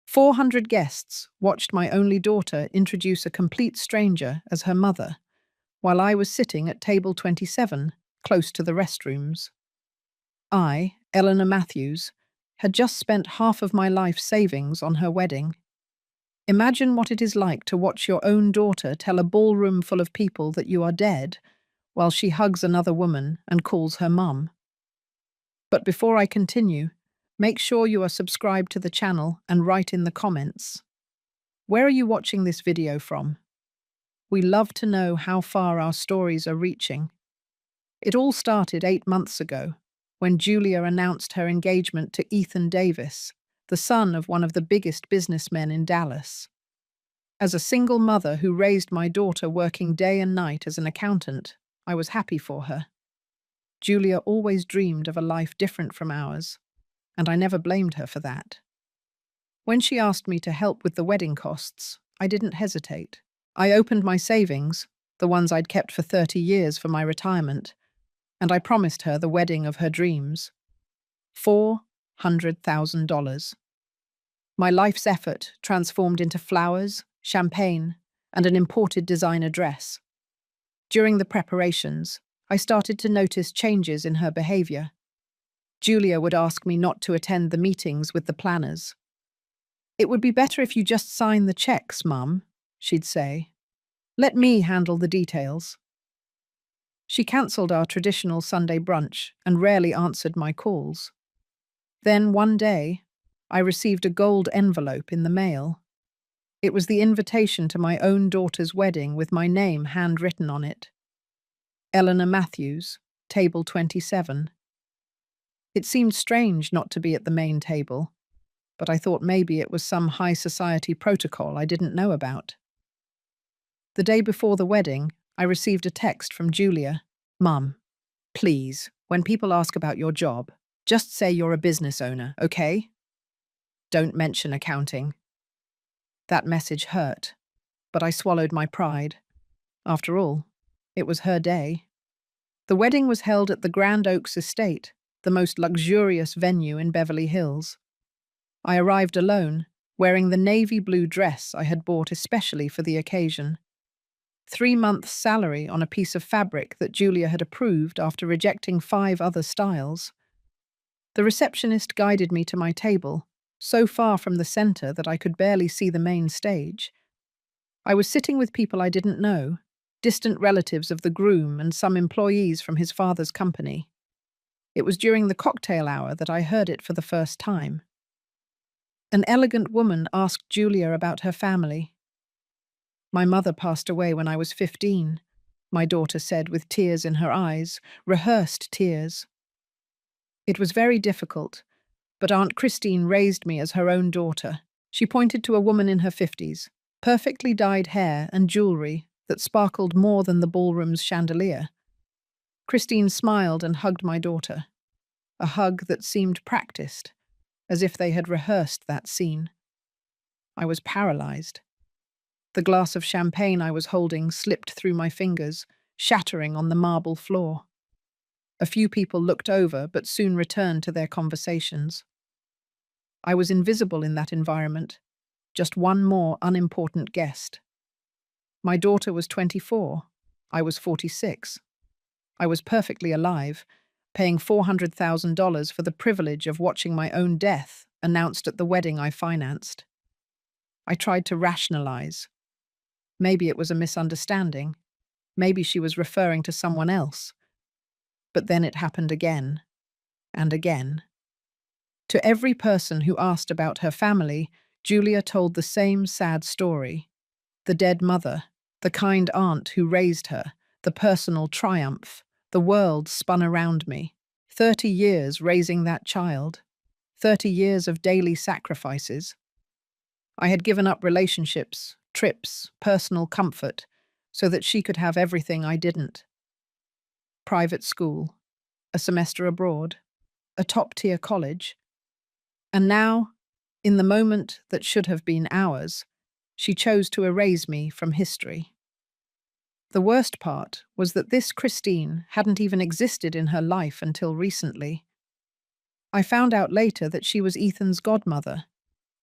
400 guests watched my only daughter introduce a complete stranger as her mother, while I was sitting at table 27, close to the restrooms. I, Eleanor Matthews, had just spent half of my life savings on her wedding. Imagine what it is like to watch your own daughter tell a ballroom full of people that you are dead, while she hugs another woman and calls her mum. But before I continue, make sure you are subscribed to the channel and write in the comments. Where are you watching this video from? We love to know how far our stories are reaching. It all started 8 months ago, when Julia announced her engagement to Ethan Davis, the son of one of the biggest businessmen in Dallas. As a single mother who raised my daughter working day and night as an accountant, I was happy for her. Julia always dreamed of a life different from ours, and I never blamed her for that. When she asked me to help with the wedding costs, I didn't hesitate. I opened my savings, the ones I'd kept for 30 years for my retirement, and I promised her the wedding of her dreams. $400,000. My life's effort transformed into flowers, champagne, and an imported designer dress. During the preparations, I started to notice changes in her behavior. Julia would ask me not to attend the meetings with the planners. "It would be better if you just sign the checks, Mum," she'd say. "Let me handle the details." She cancelled our traditional Sunday brunch and rarely answered my calls. Then one day, I received a gold envelope in the mail. It was the invitation to my own daughter's wedding with my name handwritten on it. Eleanor Matthews, table 27. It seemed strange not to be at the main table, but I thought maybe it was some high society protocol I didn't know about. The day before the wedding, I received a text from Julia. "Mum, please, when people ask about your job, just say you're a business owner, okay? Don't mention accounting." That message hurt, but I swallowed my pride. After all, it was her day. The wedding was held at the Grand Oaks Estate, the most luxurious venue in Beverly Hills. I arrived alone, wearing the navy blue dress I had bought especially for the occasion. 3 months' salary on a piece of fabric that Julia had approved after rejecting 5 other styles. The receptionist guided me to my table, so far from the center that I could barely see the main stage. I was sitting with people I didn't know, distant relatives of the groom and some employees from his father's company. It was during the cocktail hour that I heard it for the first time. An elegant woman asked Julia about her family. "My mother passed away when I was 15, my daughter said with tears in her eyes, rehearsed tears. It was very difficult, but Aunt Christine raised me as her own daughter. She pointed to a woman in her 50s, perfectly dyed hair and jewelry that sparkled more than the ballroom's chandelier. Christine smiled and hugged my daughter, a hug that seemed practiced, as if they had rehearsed that scene. I was paralyzed. The glass of champagne I was holding slipped through my fingers, shattering on the marble floor. A few people looked over, but soon returned to their conversations. I was invisible in that environment, just one more unimportant guest. My daughter was 24. I was 46. I was perfectly alive, paying $400,000 for the privilege of watching my own death announced at the wedding I financed. I tried to rationalize. Maybe it was a misunderstanding. Maybe she was referring to someone else. But then it happened again, and again. To every person who asked about her family, Julia told the same sad story. The dead mother, the kind aunt who raised her, the personal triumph. The world spun around me. 30 years raising that child. 30 years of daily sacrifices. I had given up relationships, trips, personal comfort, so that she could have everything I didn't. Private school, a semester abroad, a top-tier college. And now, in the moment that should have been ours, she chose to erase me from history. The worst part was that this Christine hadn't even existed in her life until recently. I found out later that she was Ethan's godmother,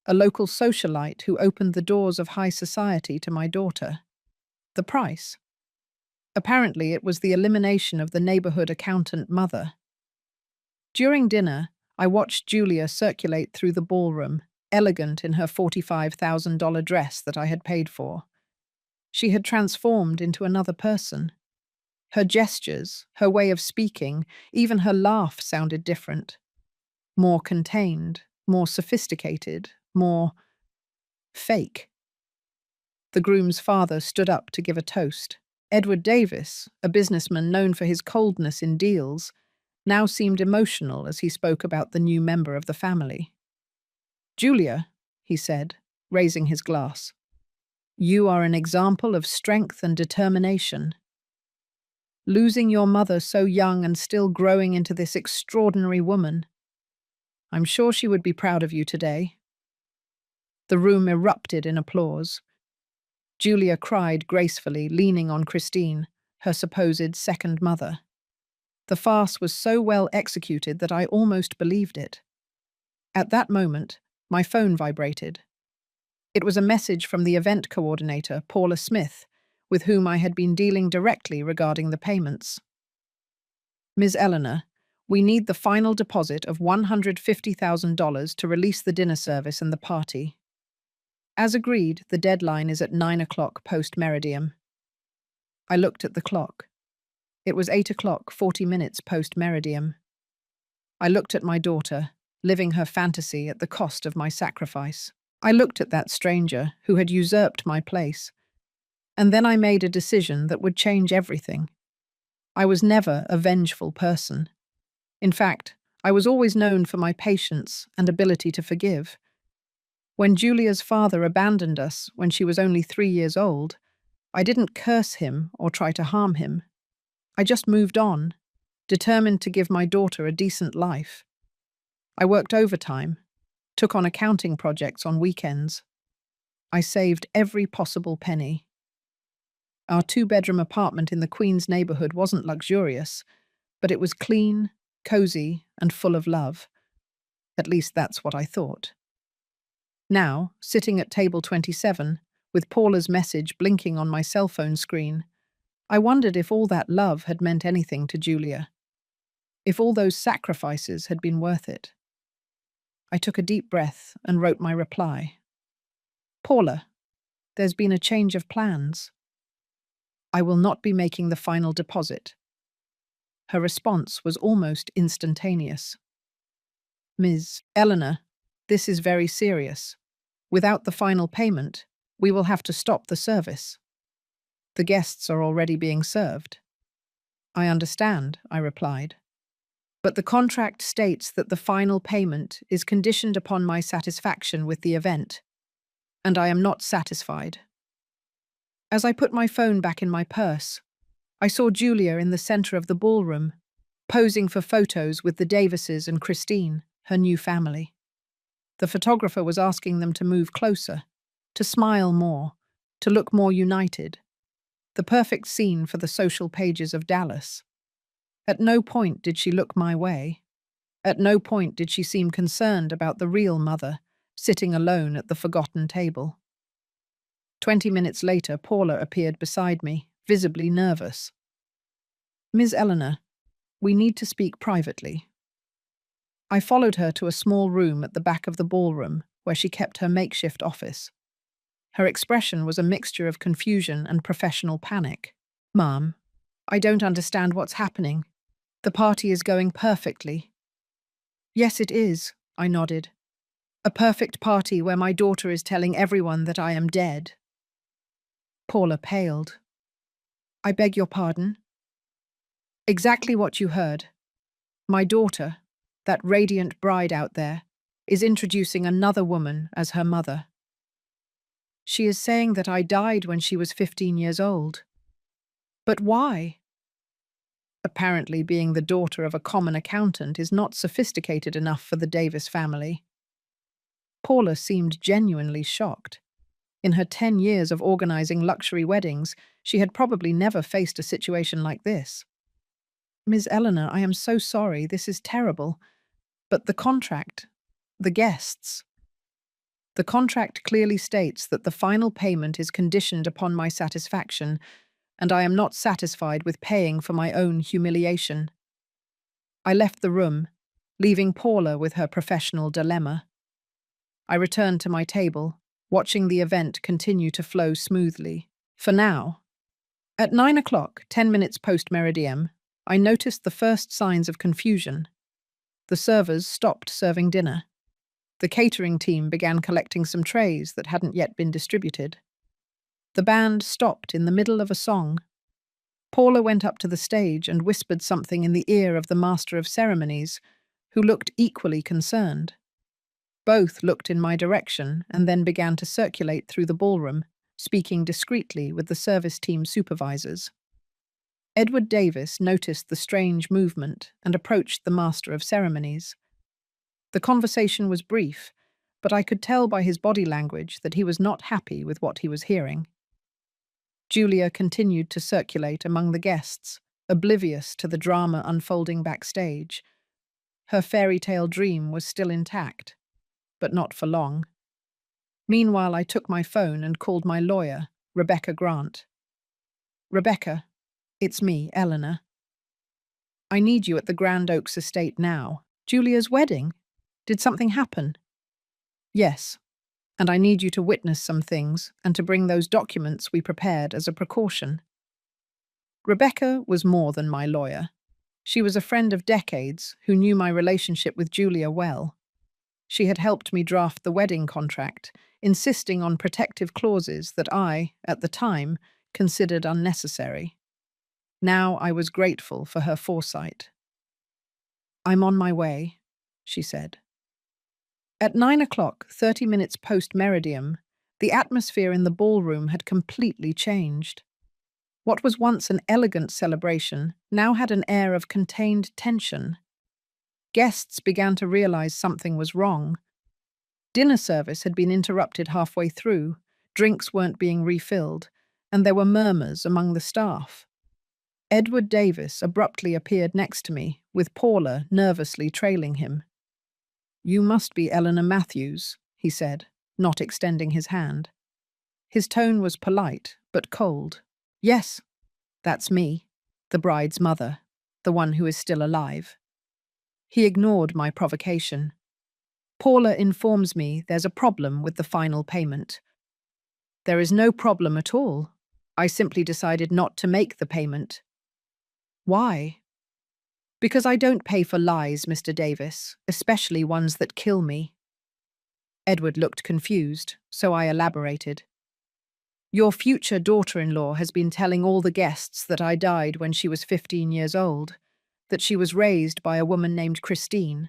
a local socialite who opened the doors of high society to my daughter. The price? Apparently, it was the elimination of the neighborhood accountant mother. During dinner, I watched Julia circulate through the ballroom, elegant in her $45,000 dress that I had paid for. She had transformed into another person. Her gestures, her way of speaking, even her laugh sounded different. More contained, more sophisticated, more fake. The groom's father stood up to give a toast. Edward Davis, a businessman known for his coldness in deals, now seemed emotional as he spoke about the new member of the family. "Julia," he said, raising his glass, "you are an example of strength and determination. Losing your mother so young and still growing into this extraordinary woman. I'm sure she would be proud of you today." The room erupted in applause. Julia cried gracefully, leaning on Christine, her supposed second mother. The farce was so well executed that I almost believed it. At that moment, my phone vibrated. It was a message from the event coordinator, Paula Smith, with whom I had been dealing directly regarding the payments. "Ms. Eleanor, we need the final deposit of $150,000 to release the dinner service and the party. As agreed, the deadline is at 9 o'clock post-meridium." I looked at the clock. It was 8 o'clock, 40 minutes post-meridium. I looked at my daughter, living her fantasy at the cost of my sacrifice. I looked at that stranger who had usurped my place. And then I made a decision that would change everything. I was never a vengeful person. In fact, I was always known for my patience and ability to forgive. When Julia's father abandoned us when she was only 3 years old, I didn't curse him or try to harm him. I just moved on, determined to give my daughter a decent life. I worked overtime, took on accounting projects on weekends. I saved every possible penny. Our 2-bedroom apartment in the Queens neighborhood wasn't luxurious, but it was clean, cozy, and full of love. At least that's what I thought. Now, sitting at table 27, with Paula's message blinking on my cell phone screen, I wondered if all that love had meant anything to Julia. If all those sacrifices had been worth it. I took a deep breath and wrote my reply. "Paula, there's been a change of plans. I will not be making the final deposit." Her response was almost instantaneous. "Ms. Eleanor, this is very serious. Without the final payment, we will have to stop the service. The guests are already being served." "I understand," I replied. "But the contract states that the final payment is conditioned upon my satisfaction with the event, and I am not satisfied." As I put my phone back in my purse, I saw Julia in the center of the ballroom, posing for photos with the Davises and Christine, her new family. The photographer was asking them to move closer, to smile more, to look more united. The perfect scene for the social pages of Dallas. At no point did she look my way. At no point did she seem concerned about the real mother, sitting alone at the forgotten table. 20 minutes later, Paula appeared beside me, visibly nervous. "Ms. Eleanor, we need to speak privately." I followed her to a small room at the back of the ballroom, where she kept her makeshift office. Her expression was a mixture of confusion and professional panic. "Ma'am, I don't understand what's happening. The party is going perfectly." "Yes, it is," I nodded. "A perfect party where my daughter is telling everyone that I am dead." Paula paled. "I beg your pardon?" "Exactly what you heard. My daughter, that radiant bride out there, is introducing another woman as her mother. She is saying that I died when she was 15 years old. But why?" Apparently, being the daughter of a common accountant is not sophisticated enough for the Davis family. Paula seemed genuinely shocked. In her 10 years of organizing luxury weddings, she had probably never faced a situation like this. "Ms. Eleanor, I am so sorry. This is terrible. But the contract, the guests." The contract clearly states that the final payment is conditioned upon my satisfaction, and I am not satisfied with paying for my own humiliation. I left the room, leaving Paula with her professional dilemma. I returned to my table, watching the event continue to flow smoothly. For now. At 9 o'clock, 10 minutes post-meridium, I noticed the first signs of confusion. The servers stopped serving dinner. The catering team began collecting some trays that hadn't yet been distributed. The band stopped in the middle of a song. Paula went up to the stage and whispered something in the ear of the master of ceremonies, who looked equally concerned. Both looked in my direction and then began to circulate through the ballroom, speaking discreetly with the service team supervisors. Edward Davis noticed the strange movement and approached the master of ceremonies. The conversation was brief, but I could tell by his body language that he was not happy with what he was hearing. Julia continued to circulate among the guests, oblivious to the drama unfolding backstage. Her fairy tale dream was still intact, but not for long. Meanwhile, I took my phone and called my lawyer, Rebecca Grant. "Rebecca, it's me, Eleanor. I need you at the Grand Oaks estate now. Julia's wedding? Did something happen?" "Yes, and I need you to witness some things and to bring those documents we prepared as a precaution." Rebecca was more than my lawyer. She was a friend of decades who knew my relationship with Julia well. She had helped me draft the wedding contract, insisting on protective clauses that I, at the time, considered unnecessary. Now I was grateful for her foresight. "I'm on my way," she said. At 9 o'clock, 30 minutes post-meridium, the atmosphere in the ballroom had completely changed. What was once an elegant celebration now had an air of contained tension. Guests began to realize something was wrong. Dinner service had been interrupted halfway through, drinks weren't being refilled, and there were murmurs among the staff. Edward Davis abruptly appeared next to me, with Paula nervously trailing him. "You must be Eleanor Matthews," he said, not extending his hand. His tone was polite, but cold. "Yes, that's me, the bride's mother, the one who is still alive." He ignored my provocation. "Paula informs me there's a problem with the final payment." "There is no problem at all. I simply decided not to make the payment." "Why?" "Because I don't pay for lies, Mr. Davis, especially ones that kill me." Edward looked confused, so I elaborated. "Your future daughter-in-law has been telling all the guests that I died when she was 15 years old, that she was raised by a woman named Christine,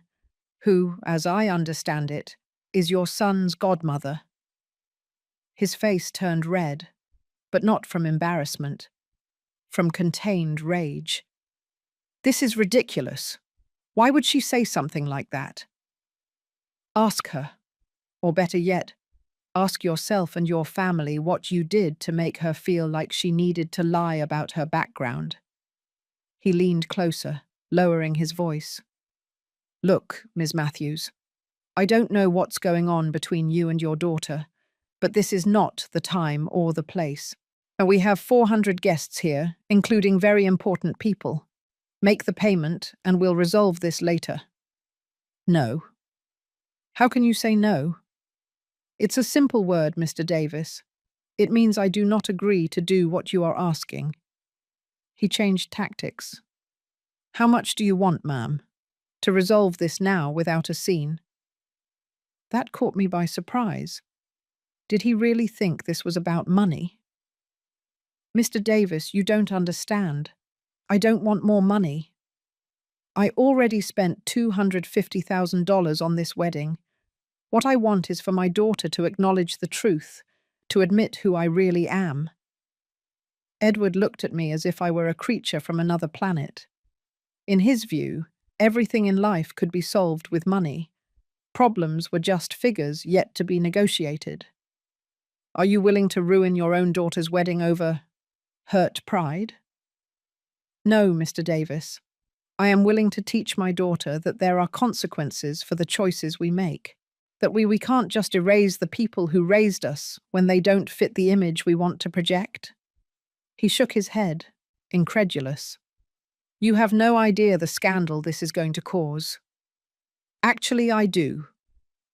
who, as I understand it, is your son's godmother." His face turned red, but not from embarrassment, from contained rage. "This is ridiculous. Why would she say something like that?" "Ask her. Or better yet, ask yourself and your family what you did to make her feel like she needed to lie about her background." He leaned closer, lowering his voice. "Look, Ms. Matthews, I don't know what's going on between you and your daughter, but this is not the time or the place. And we have 400 guests here, including very important people. Make the payment and we'll resolve this later." "No." "How can you say no?" "It's a simple word, Mr. Davis. It means I do not agree to do what you are asking." He changed tactics. "How much do you want, ma'am? To resolve this now without a scene?" That caught me by surprise. Did he really think this was about money? "Mr. Davis, you don't understand. I don't want more money. I already spent $250,000 on this wedding. What I want is for my daughter to acknowledge the truth, to admit who I really am." Edward looked at me as if I were a creature from another planet. In his view, everything in life could be solved with money. Problems were just figures yet to be negotiated. "Are you willing to ruin your own daughter's wedding over hurt pride?" "No, Mr. Davis. I am willing to teach my daughter that there are consequences for the choices we make." That we can't just erase the people who raised us when they don't fit the image we want to project? He shook his head, incredulous. You have no idea the scandal this is going to cause. Actually, I do,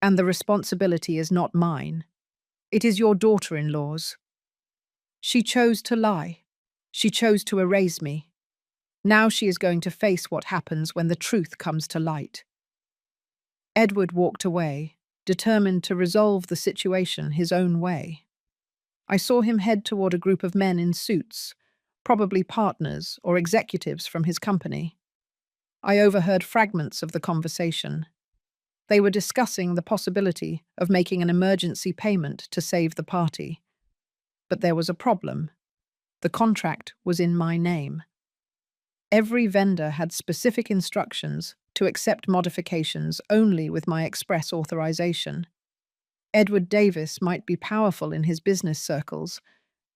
and the responsibility is not mine. It is your daughter-in-law's. She chose to lie. She chose to erase me. Now she is going to face what happens when the truth comes to light. Edward walked away, determined to resolve the situation his own way. I saw him head toward a group of men in suits, probably partners or executives from his company. I overheard fragments of the conversation. They were discussing the possibility of making an emergency payment to save the party. But there was a problem. The contract was in my name. Every vendor had specific instructions to accept modifications only with my express authorization. Edward Davis might be powerful in his business circles,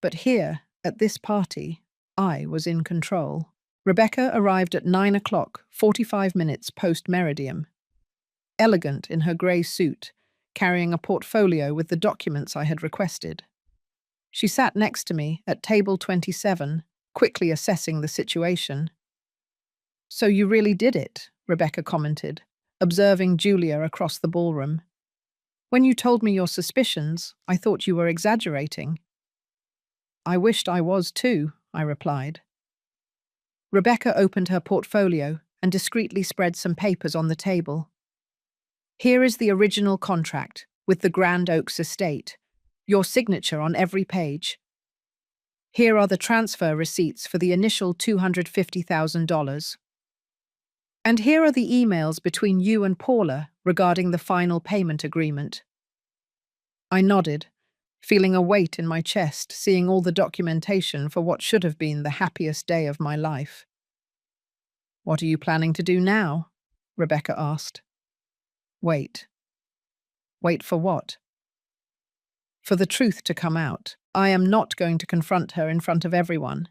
but here, at this party, I was in control. Rebecca arrived at 9 o'clock, 45 minutes post-meridium. Elegant in her grey suit, carrying a portfolio with the documents I had requested. She sat next to me at table 27, quickly assessing the situation. So you really did it, Rebecca commented, observing Julia across the ballroom. When you told me your suspicions, I thought you were exaggerating. I wished I was too, I replied. Rebecca opened her portfolio and discreetly spread some papers on the table. Here is the original contract with the Grand Oaks estate, your signature on every page. Here are the transfer receipts for the initial $250,000. And here are the emails between you and Paula regarding the final payment agreement. I nodded, feeling a weight in my chest, seeing all the documentation for what should have been the happiest day of my life. What are you planning to do now? Rebecca asked. Wait. Wait for what? For the truth to come out. I am not going to confront her in front of everyone.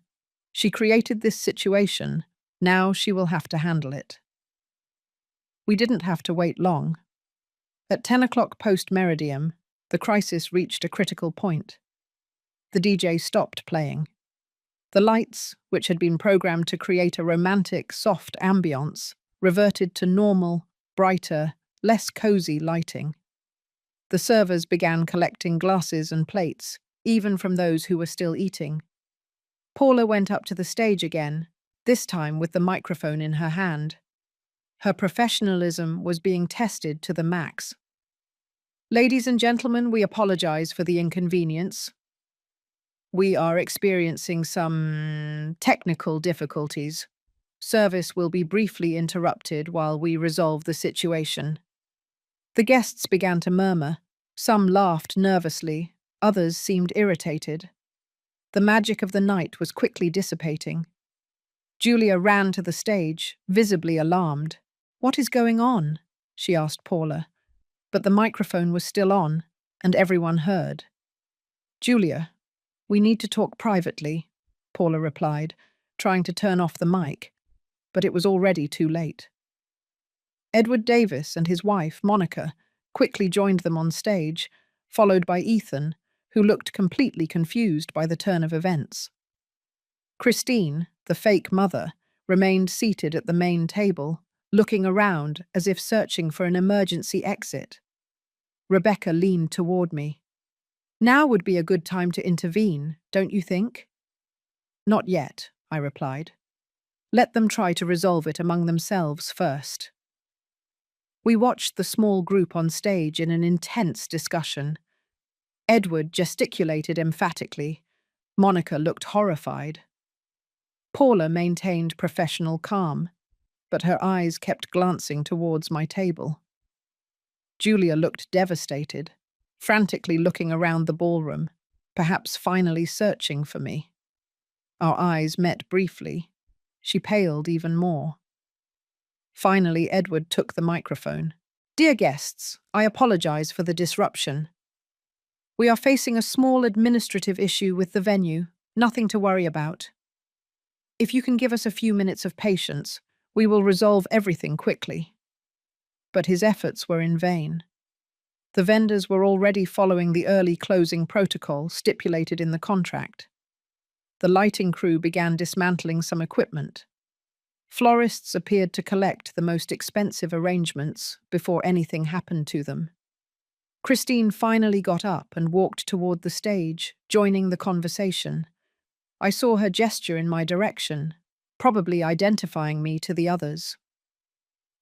She created this situation. Now she will have to handle it. We didn't have to wait long. At 10 o'clock post-meridium, the crisis reached a critical point. The DJ stopped playing. The lights, which had been programmed to create a romantic, soft ambience, reverted to normal, brighter, less cozy lighting. The servers began collecting glasses and plates, even from those who were still eating. Paula went up to the stage again, this time with the microphone in her hand. Her professionalism was being tested to the max. Ladies and gentlemen, we apologize for the inconvenience. We are experiencing some technical difficulties. Service will be briefly interrupted while we resolve the situation. The guests began to murmur. Some laughed nervously, others seemed irritated. The magic of the night was quickly dissipating. Julia ran to the stage, visibly alarmed. What is going on? She asked Paula. But the microphone was still on, and everyone heard. Julia, we need to talk privately, Paula replied, trying to turn off the mic, but it was already too late. Edward Davis and his wife, Monica, quickly joined them on stage, followed by Ethan, who looked completely confused by the turn of events. Christine, the fake mother, remained seated at the main table, looking around as if searching for an emergency exit. Rebecca leaned toward me. Now would be a good time to intervene, don't you think? Not yet, I replied. Let them try to resolve it among themselves first. We watched the small group on stage in an intense discussion. Edward gesticulated emphatically. Monica looked horrified. Paula maintained professional calm, but her eyes kept glancing towards my table. Julia looked devastated, frantically looking around the ballroom, perhaps finally searching for me. Our eyes met briefly. She paled even more. Finally, Edward took the microphone. Dear guests, I apologize for the disruption. We are facing a small administrative issue with the venue, nothing to worry about. If you can give us a few minutes of patience, we will resolve everything quickly. But his efforts were in vain. The vendors were already following the early closing protocol stipulated in the contract. The lighting crew began dismantling some equipment. Florists appeared to collect the most expensive arrangements before anything happened to them. Christine finally got up and walked toward the stage, joining the conversation. I saw her gesture in my direction, probably identifying me to the others.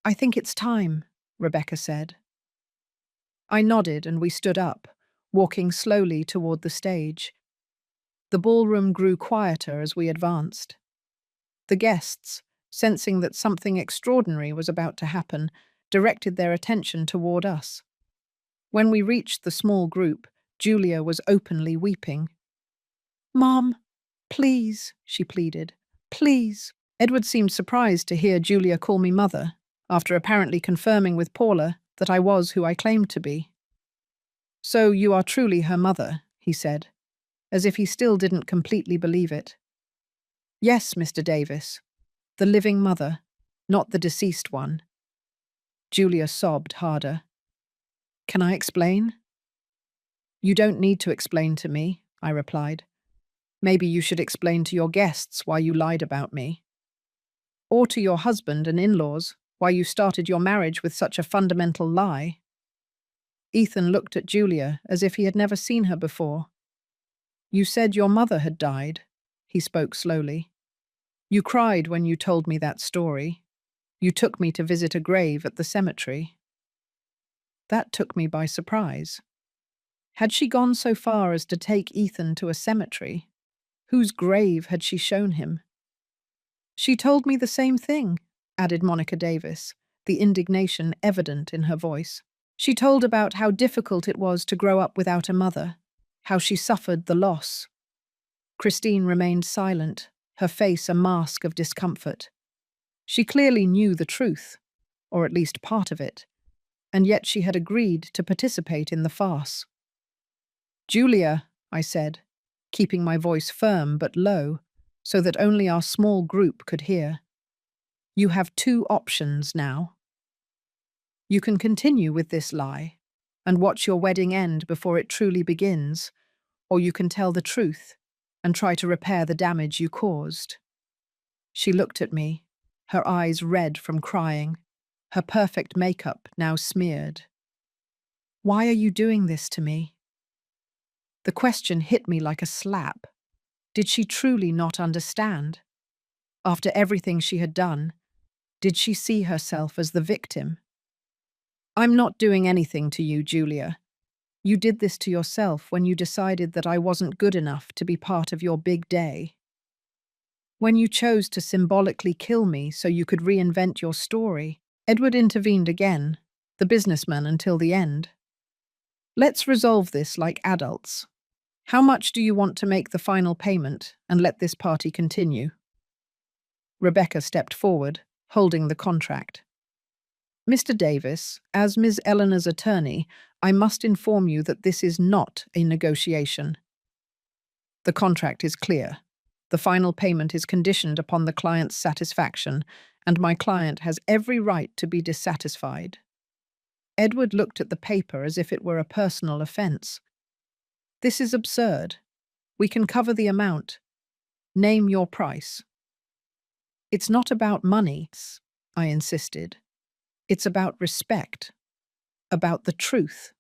"I think it's time," Rebecca said. I nodded and we stood up, walking slowly toward the stage. The ballroom grew quieter as we advanced. The guests, sensing that something extraordinary was about to happen, directed their attention toward us. When we reached the small group, Julia was openly weeping. "Mom, please," she pleaded. "Please." Edward seemed surprised to hear Julia call me mother, after apparently confirming with Paula that I was who I claimed to be. "So you are truly her mother," he said, as if he still didn't completely believe it. "Yes, Mr. Davis, the living mother, not the deceased one." Julia sobbed harder. "Can I explain?" "You don't need to explain to me," I replied. "Maybe you should explain to your guests why you lied about me. Or to your husband and in-laws why you started your marriage with such a fundamental lie." Ethan looked at Julia as if he had never seen her before. "You said your mother had died," he spoke slowly. "You cried when you told me that story. You took me to visit a grave at the cemetery." That took me by surprise. Had she gone so far as to take Ethan to a cemetery? Whose grave had she shown him? "She told me the same thing," added Monica Davis, the indignation evident in her voice. "She told about how difficult it was to grow up without a mother, how she suffered the loss." Christine remained silent, her face a mask of discomfort. She clearly knew the truth, or at least part of it, and yet she had agreed to participate in the farce. "Julia," I said, keeping my voice firm but low, so that only our small group could hear. "You have two options now. You can continue with this lie and watch your wedding end before it truly begins, or you can tell the truth and try to repair the damage you caused." She looked at me, her eyes red from crying, her perfect makeup now smeared. "Why are you doing this to me?" The question hit me like a slap. Did she truly not understand? After everything she had done, did she see herself as the victim? "I'm not doing anything to you, Julia. You did this to yourself when you decided that I wasn't good enough to be part of your big day. When you chose to symbolically kill me so you could reinvent your story." Edward intervened again, the businessman until the end. "Let's resolve this like adults. How much do you want to make the final payment and let this party continue?" Rebecca stepped forward, holding the contract. "Mr. Davis, as Ms. Eleanor's attorney, I must inform you that this is not a negotiation. The contract is clear. The final payment is conditioned upon the client's satisfaction, and my client has every right to be dissatisfied." Edward looked at the paper as if it were a personal offense. "This is absurd. We can cover the amount. Name your price." "It's not about money," I insisted. "It's about respect, about the truth."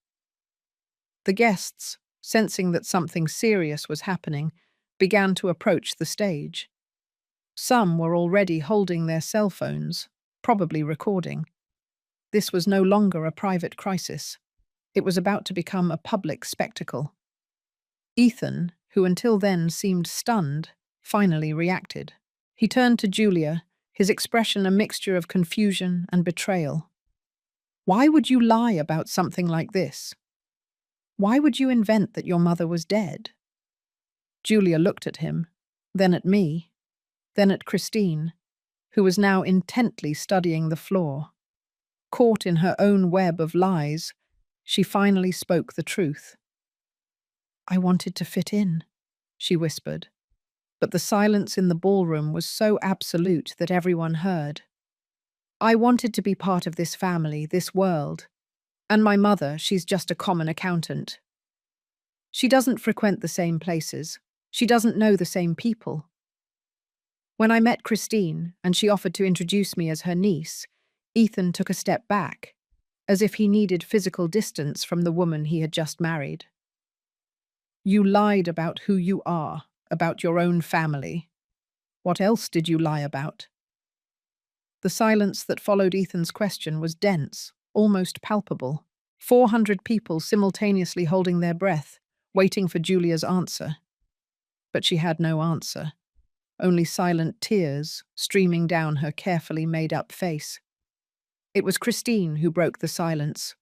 The guests, sensing that something serious was happening, began to approach the stage. Some were already holding their cell phones, probably recording. This was no longer a private crisis. It was about to become a public spectacle. Ethan, who until then seemed stunned, finally reacted. He turned to Julia, his expression a mixture of confusion and betrayal. "Why would you lie about something like this? Why would you invent that your mother was dead?" Julia looked at him, then at me, then at Christine, who was now intently studying the floor. Caught in her own web of lies, she finally spoke the truth. "I wanted to fit in," she whispered, but the silence in the ballroom was so absolute that everyone heard. "I wanted to be part of this family, this world. And my mother, she's just a common accountant. She doesn't frequent the same places. She doesn't know the same people. When I met Christine and she offered to introduce me as her niece, Ethan took a step back, as if he needed physical distance from the woman he had just married. You lied about who you are, about your own family. What else did you lie about? The silence that followed Ethan's question was dense, almost palpable. 400 people simultaneously holding their breath, waiting for Julia's answer. But she had no answer, only silent tears streaming down her carefully made-up face. It was Christine who broke the silence.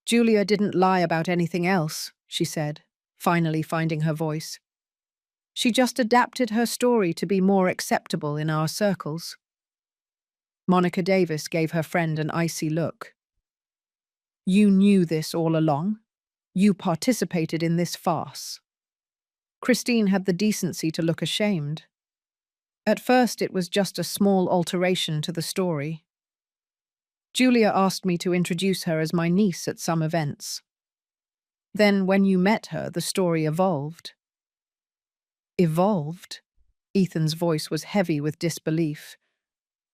Julia didn't lie about anything else, she said, finally finding her voice. She just adapted her story to be more acceptable in our circles. Monica Davis gave her friend an icy look. You knew this all along? You participated in this farce. Christine had the decency to look ashamed. At first, it was just a small alteration to the story. Julia asked me to introduce her as my niece at some events. Then, when you met her, the story evolved. Evolved? Ethan's voice was heavy with disbelief.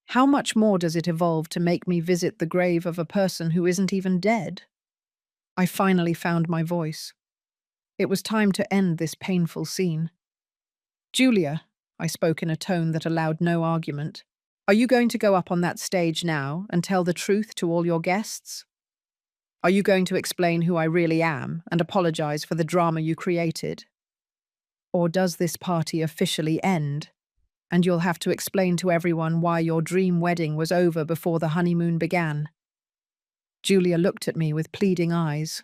How much more does it evolve to make me visit the grave of a person who isn't even dead? I finally found my voice. It was time to end this painful scene. Julia, I spoke in a tone that allowed no argument, are you going to go up on that stage now and tell the truth to all your guests? Are you going to explain who I really am and apologize for the drama you created? Or does this party officially end, and you'll have to explain to everyone why your dream wedding was over before the honeymoon began? Julia looked at me with pleading eyes.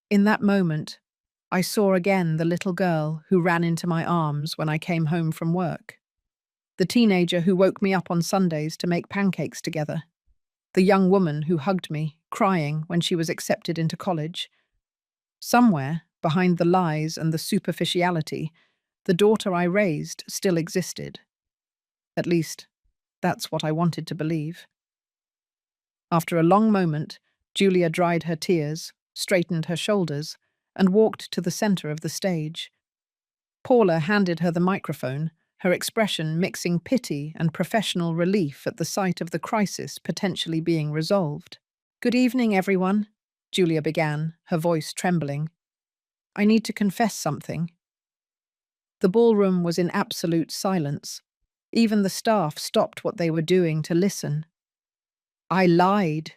In that moment, I saw again the little girl who ran into my arms when I came home from work. The teenager who woke me up on Sundays to make pancakes together. The young woman who hugged me, crying when she was accepted into college. Somewhere, behind the lies and the superficiality, the daughter I raised still existed. At least, that's what I wanted to believe. After a long moment, Julia dried her tears, straightened her shoulders, and walked to the center of the stage. Paula handed her the microphone, her expression mixing pity and professional relief at the sight of the crisis potentially being resolved. Good evening, everyone, Julia began, her voice trembling. I need to confess something. The ballroom was in absolute silence. Even the staff stopped what they were doing to listen. I lied.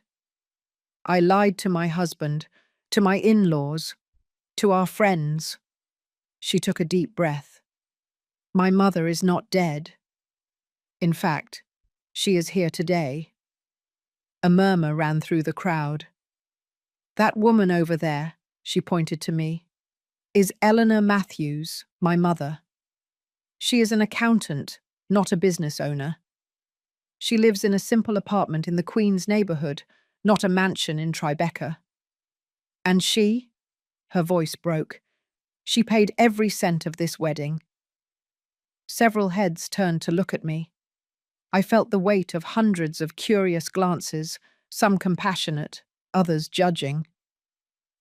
I lied to my husband, to my in-laws, to our friends. She took a deep breath. My mother is not dead. In fact, she is here today. A murmur ran through the crowd. That woman over there, she pointed to me, is Eleanor Matthews, my mother. She is an accountant, not a business owner. She lives in a simple apartment in the Queens neighborhood, not a mansion in Tribeca. And she, her voice broke, she paid every cent of this wedding. Several heads turned to look at me. I felt the weight of hundreds of curious glances, some compassionate, others judging.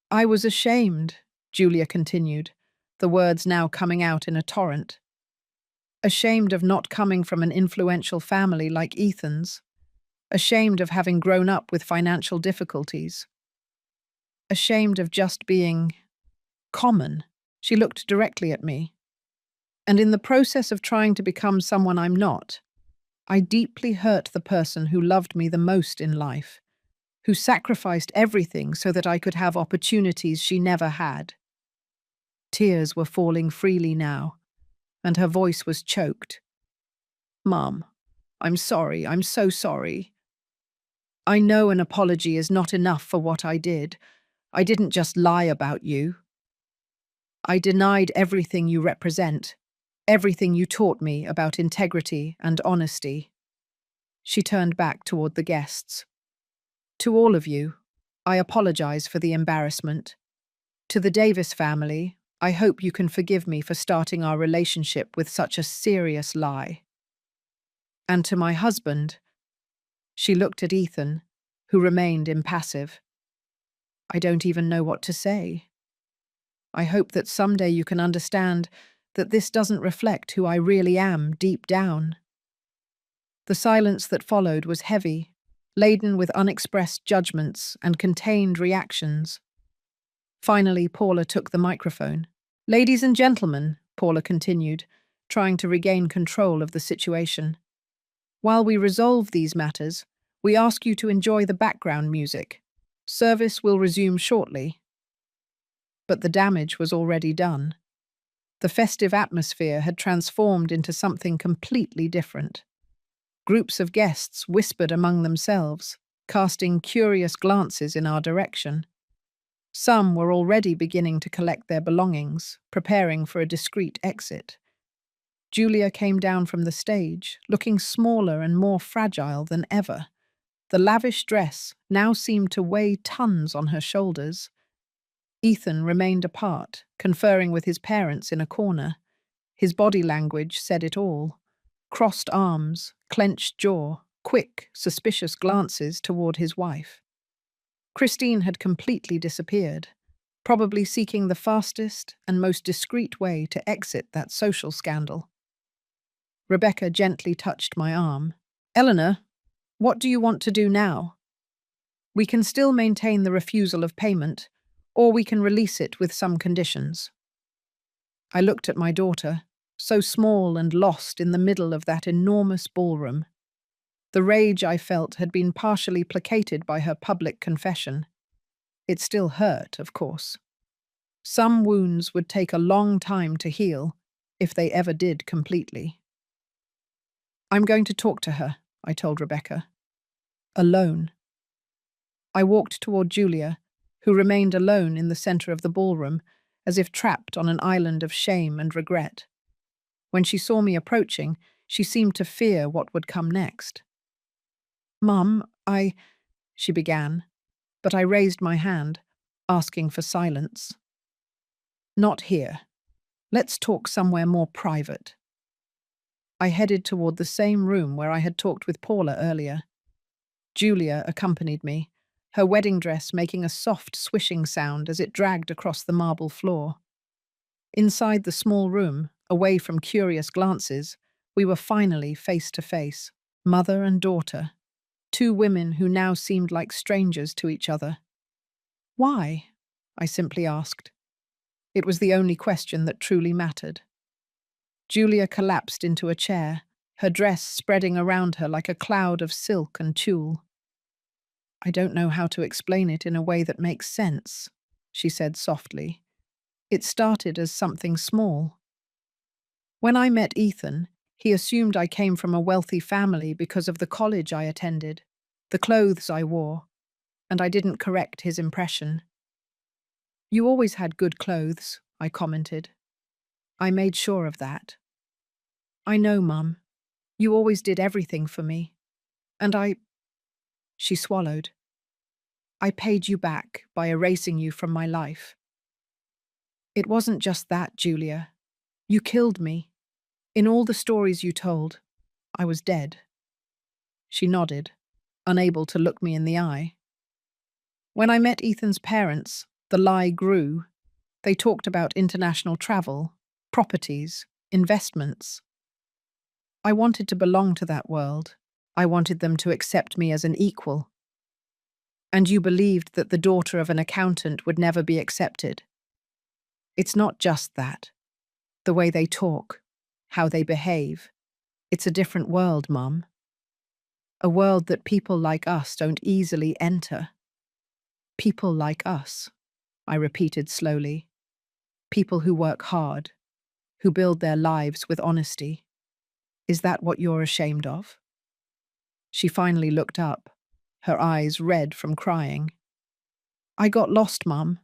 I was ashamed, Julia continued, the words now coming out in a torrent. Ashamed of not coming from an influential family like Ethan's. Ashamed of having grown up with financial difficulties. Ashamed of just being common. She looked directly at me. And in the process of trying to become someone I'm not, I deeply hurt the person who loved me the most in life, who sacrificed everything so that I could have opportunities she never had. Tears were falling freely now, and her voice was choked. Mom, I'm sorry, I'm so sorry. I know an apology is not enough for what I did. I didn't just lie about you. I denied everything you represent, everything you taught me about integrity and honesty. She turned back toward the guests. To all of you, I apologize for the embarrassment. To the Davis family, I hope you can forgive me for starting our relationship with such a serious lie. And to my husband, she looked at Ethan, who remained impassive. I don't even know what to say. I hope that someday you can understand that this doesn't reflect who I really am deep down. The silence that followed was heavy, laden with unexpressed judgments and contained reactions. Finally, Paula took the microphone. "Ladies and gentlemen," Paula continued, trying to regain control of the situation. "While we resolve these matters, we ask you to enjoy the background music. Service will resume shortly." But the damage was already done. The festive atmosphere had transformed into something completely different. Groups of guests whispered among themselves, casting curious glances in our direction. Some were already beginning to collect their belongings, preparing for a discreet exit. Julia came down from the stage, looking smaller and more fragile than ever. The lavish dress now seemed to weigh tons on her shoulders. Ethan remained apart, conferring with his parents in a corner. His body language said it all. Crossed arms, clenched jaw, quick, suspicious glances toward his wife. Christine had completely disappeared, probably seeking the fastest and most discreet way to exit that social scandal. Rebecca gently touched my arm. "Eleanor, what do you want to do now? We can still maintain the refusal of payment, or we can release it with some conditions." I looked at my daughter, so small and lost in the middle of that enormous ballroom. The rage I felt had been partially placated by her public confession. It still hurt, of course. Some wounds would take a long time to heal, if they ever did completely. "I'm going to talk to her," I told Rebecca. "Alone." I walked toward Julia, who remained alone in the center of the ballroom, as if trapped on an island of shame and regret. When she saw me approaching, she seemed to fear what would come next. "Mum, she began, but I raised my hand, asking for silence. "Not here. Let's talk somewhere more private." I headed toward the same room where I had talked with Paula earlier. Julia accompanied me, her wedding dress making a soft swishing sound as it dragged across the marble floor. Inside the small room, away from curious glances, we were finally face to face, mother and daughter, two women who now seemed like strangers to each other. "Why?" I simply asked. It was the only question that truly mattered. Julia collapsed into a chair, her dress spreading around her like a cloud of silk and tulle. "I don't know how to explain it in a way that makes sense," she said softly. "It started as something small. When I met Ethan, he assumed I came from a wealthy family because of the college I attended, the clothes I wore, and I didn't correct his impression. 'You always had good clothes,' I commented. 'I made sure of that.' 'I know, Mum. You always did everything for me. And She swallowed. 'I paid you back by erasing you from my life.' 'It wasn't just that, Julia. You killed me. In all the stories you told, I was dead.' She nodded, unable to look me in the eye. When I met Ethan's parents, the lie grew. They talked about international travel, properties, investments. I wanted to belong to that world. I wanted them to accept me as an equal. And you believed that the daughter of an accountant would never be accepted. It's not just that. The way they talk, how they behave. It's a different world, Mum. A world that people like us don't easily enter. People like us, I repeated slowly. People who work hard, who build their lives with honesty. Is that what you're ashamed of?" She finally looked up, her eyes red from crying. "I got lost, Mum.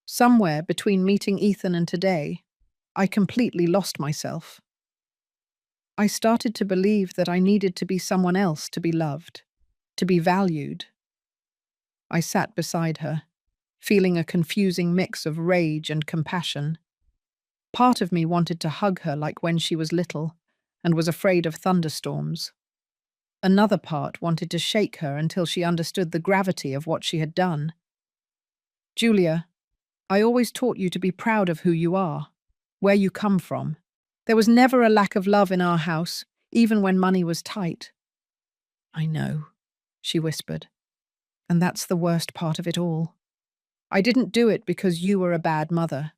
Somewhere between meeting Ethan and today, I completely lost myself. I started to believe that I needed to be someone else to be loved, to be valued." I sat beside her, feeling a confusing mix of rage and compassion. Part of me wanted to hug her like when she was little and was afraid of thunderstorms. Another part wanted to shake her until she understood the gravity of what she had done. Julia, I always taught you to be proud of who you are, where you come from. There was never a lack of love in our house, even when money was tight. I know, she whispered, and that's the worst part of it all. I didn't do it because you were a bad mother.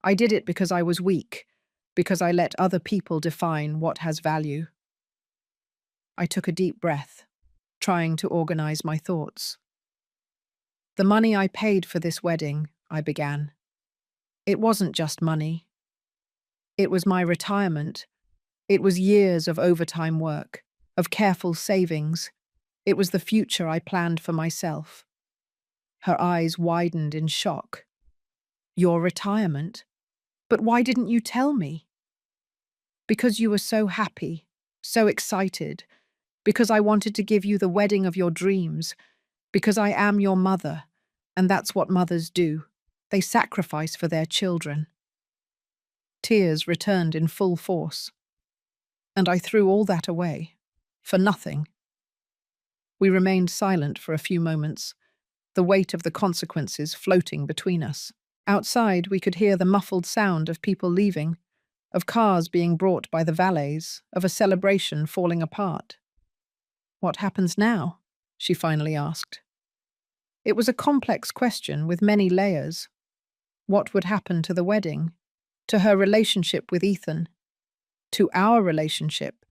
I did it because I was weak, because I let other people define what has value. I took a deep breath, trying to organize my thoughts. The money I paid for this wedding, I began. It wasn't just money. It was my retirement. It was years of overtime work, of careful savings. It was the future I planned for myself. Her eyes widened in shock. Your retirement? But why didn't you tell me? Because you were so happy, so excited, because I wanted to give you the wedding of your dreams, because I am your mother, and that's what mothers do. They sacrifice for their children. Tears returned in full force, and I threw all that away, for nothing. We remained silent for a few moments, the weight of the consequences floating between us. Outside, we could hear the muffled sound of people leaving, of cars being brought by the valets, of a celebration falling apart. What happens now? She finally asked. It was a complex question with many layers. What would happen to the wedding? To her relationship with Ethan? To our relationship?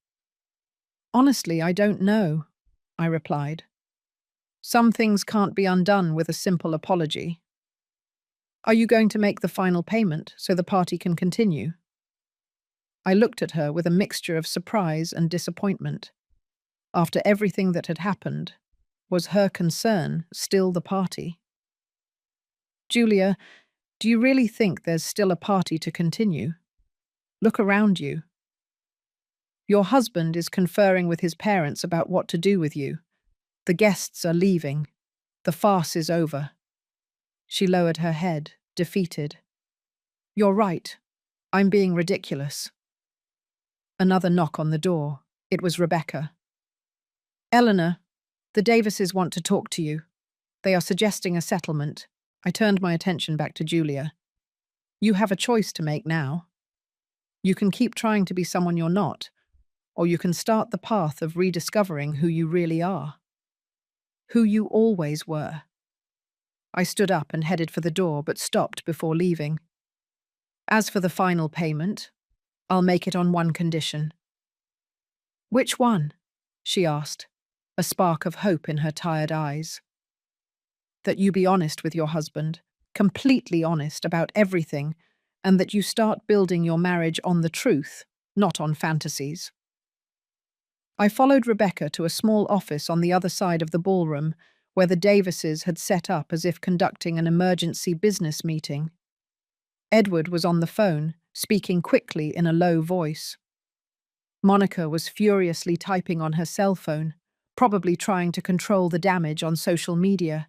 Honestly, I don't know, I replied. Some things can't be undone with a simple apology. Are you going to make the final payment so the party can continue? I looked at her with a mixture of surprise and disappointment. After everything that had happened, was her concern still the party? Julia, do you really think there's still a party to continue? Look around you. Your husband is conferring with his parents about what to do with you. The guests are leaving. The farce is over. She lowered her head, defeated. You're right. I'm being ridiculous. Another knock on the door. It was Rebecca. Eleanor, the Davises want to talk to you. They are suggesting a settlement. I turned my attention back to Julia. You have a choice to make now. You can keep trying to be someone you're not, or you can start the path of rediscovering who you really are. Who you always were. I stood up and headed for the door, but stopped before leaving. As for the final payment, I'll make it on one condition. Which one? She asked, a spark of hope in her tired eyes. That you be honest with your husband, completely honest about everything, and that you start building your marriage on the truth, not on fantasies. I followed Rebecca to a small office on the other side of the ballroom, where the Davises had set up as if conducting an emergency business meeting. Edward was on the phone, speaking quickly in a low voice. Monica was furiously typing on her cell phone, probably trying to control the damage on social media.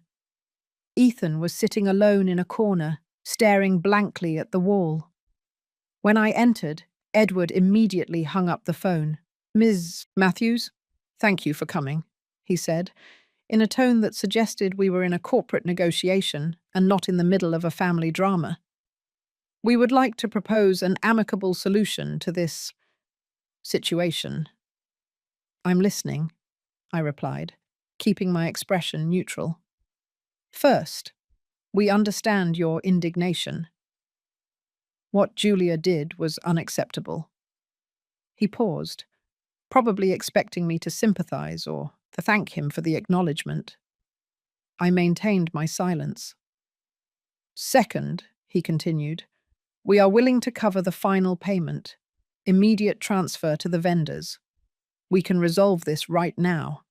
Ethan was sitting alone in a corner, staring blankly at the wall. When I entered, Edward immediately hung up the phone. Ms. Matthews, thank you for coming, he said, in a tone that suggested we were in a corporate negotiation and not in the middle of a family drama. We would like to propose an amicable solution to this situation. I'm listening, I replied, keeping my expression neutral. First, we understand your indignation. What Julia did was unacceptable. He paused, probably expecting me to sympathize or to thank him for the acknowledgement. I maintained my silence. Second, he continued, we are willing to cover the final payment, immediate transfer to the vendors. We can resolve this right now.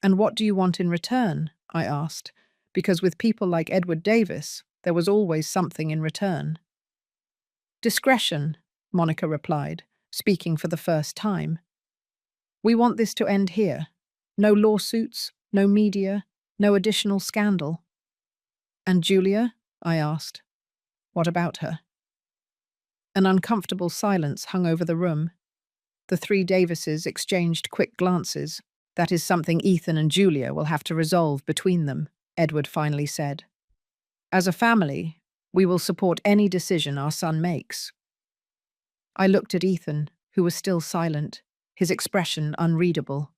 And what do you want in return? I asked, because with people like Edward Davis, there was always something in return. Discretion, Monica replied, speaking for the first time. We want this to end here. No lawsuits, no media, no additional scandal. And Julia? I asked. What about her? An uncomfortable silence hung over the room. The three Davises exchanged quick glances. That is something Ethan and Julia will have to resolve between them, Edward finally said. As a family, we will support any decision our son makes. I looked at Ethan, who was still silent, his expression unreadable.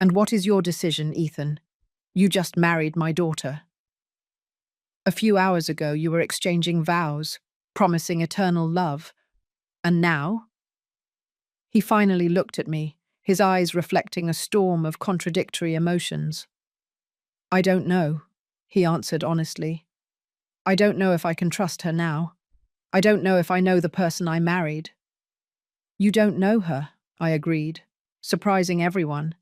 And what is your decision, Ethan? You just married my daughter. A few hours ago, you were exchanging vows, promising eternal love. And now? He finally looked at me, his eyes reflecting a storm of contradictory emotions. I don't know, he answered honestly. I don't know if I can trust her now. I don't know if I know the person I married. You don't know her, I agreed, surprising everyone.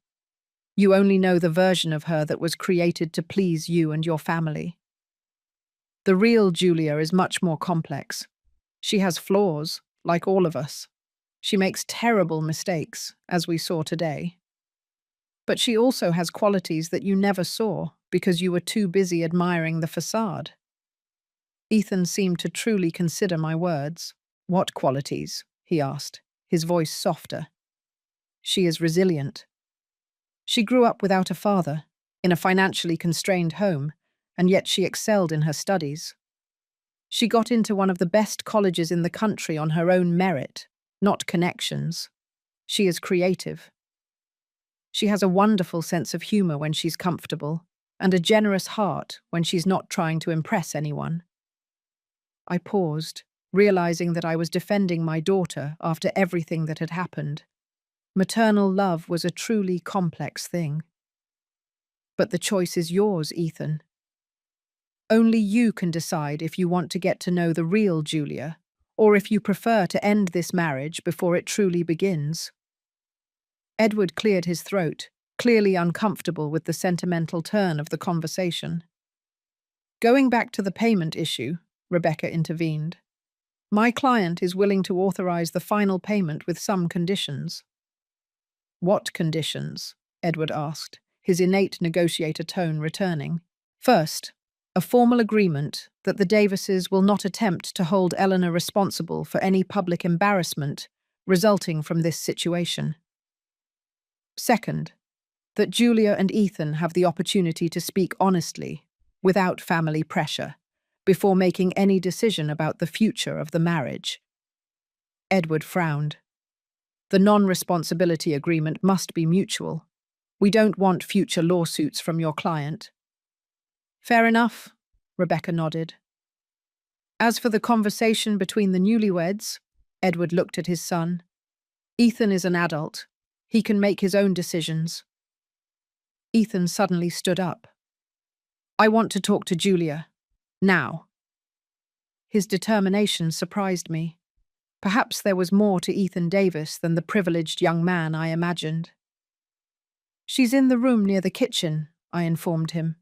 You only know the version of her that was created to please you and your family. The real Julia is much more complex. She has flaws, like all of us. She makes terrible mistakes, as we saw today. But she also has qualities that you never saw because you were too busy admiring the facade. Ethan seemed to truly consider my words. What qualities? He asked, his voice softer. She is resilient. She grew up without a father, in a financially constrained home, and yet she excelled in her studies. She got into one of the best colleges in the country on her own merit, not connections. She is creative. She has a wonderful sense of humor when she's comfortable, and a generous heart when she's not trying to impress anyone. I paused, realizing that I was defending my daughter after everything that had happened. Maternal love was a truly complex thing. But the choice is yours, Ethan. Only you can decide if you want to get to know the real Julia, or if you prefer to end this marriage before it truly begins. Edward cleared his throat, clearly uncomfortable with the sentimental turn of the conversation. Going back to the payment issue, Rebecca intervened. My client is willing to authorize the final payment with some conditions. What conditions? Edward asked, his innate negotiator tone returning. First, a formal agreement that the Davises will not attempt to hold Eleanor responsible for any public embarrassment resulting from this situation. Second, that Julia and Ethan have the opportunity to speak honestly, without family pressure, before making any decision about the future of the marriage. Edward frowned. The non-responsibility agreement must be mutual. We don't want future lawsuits from your client. Fair enough, Rebecca nodded. As for the conversation between the newlyweds, Edward looked at his son. Ethan is an adult. He can make his own decisions. Ethan suddenly stood up. I want to talk to Julia. Now. His determination surprised me. Perhaps there was more to Ethan Davis than the privileged young man I imagined. She's in the room near the kitchen, I informed him.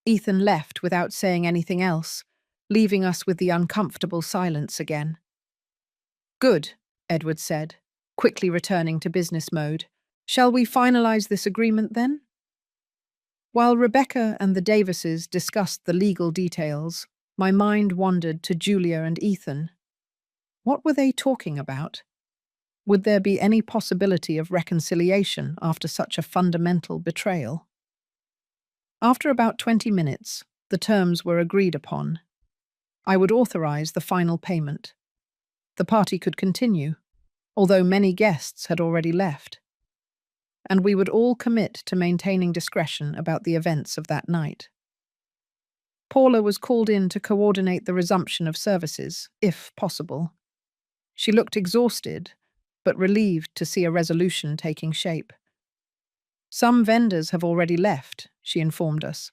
Ethan left without saying anything else, leaving us with the uncomfortable silence again. Good, Edward said, quickly returning to business mode. Shall we finalize this agreement then? While Rebecca and the Davises discussed the legal details, my mind wandered to Julia and Ethan. What were they talking about? Would there be any possibility of reconciliation after such a fundamental betrayal? After about 20 minutes, the terms were agreed upon. I would authorize the final payment. The party could continue, although many guests had already left. And we would all commit to maintaining discretion about the events of that night. Paula was called in to coordinate the resumption of services, if possible. She looked exhausted, but relieved to see a resolution taking shape. Some vendors have already left, she informed us,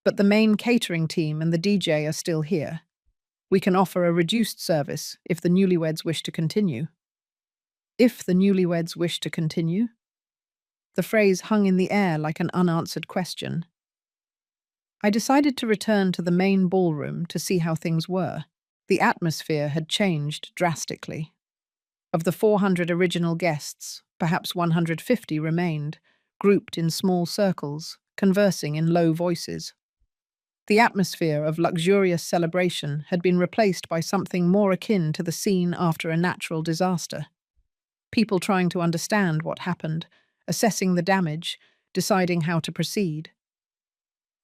but the main catering team and the DJ are still here. We can offer a reduced service if the newlyweds wish to continue. If the newlyweds wish to continue? The phrase hung in the air like an unanswered question. I decided to return to the main ballroom to see how things were. The atmosphere had changed drastically. Of the 400 original guests, perhaps 150 remained, grouped in small circles, conversing in low voices. The atmosphere of luxurious celebration had been replaced by something more akin to the scene after a natural disaster. People trying to understand what happened, assessing the damage, deciding how to proceed.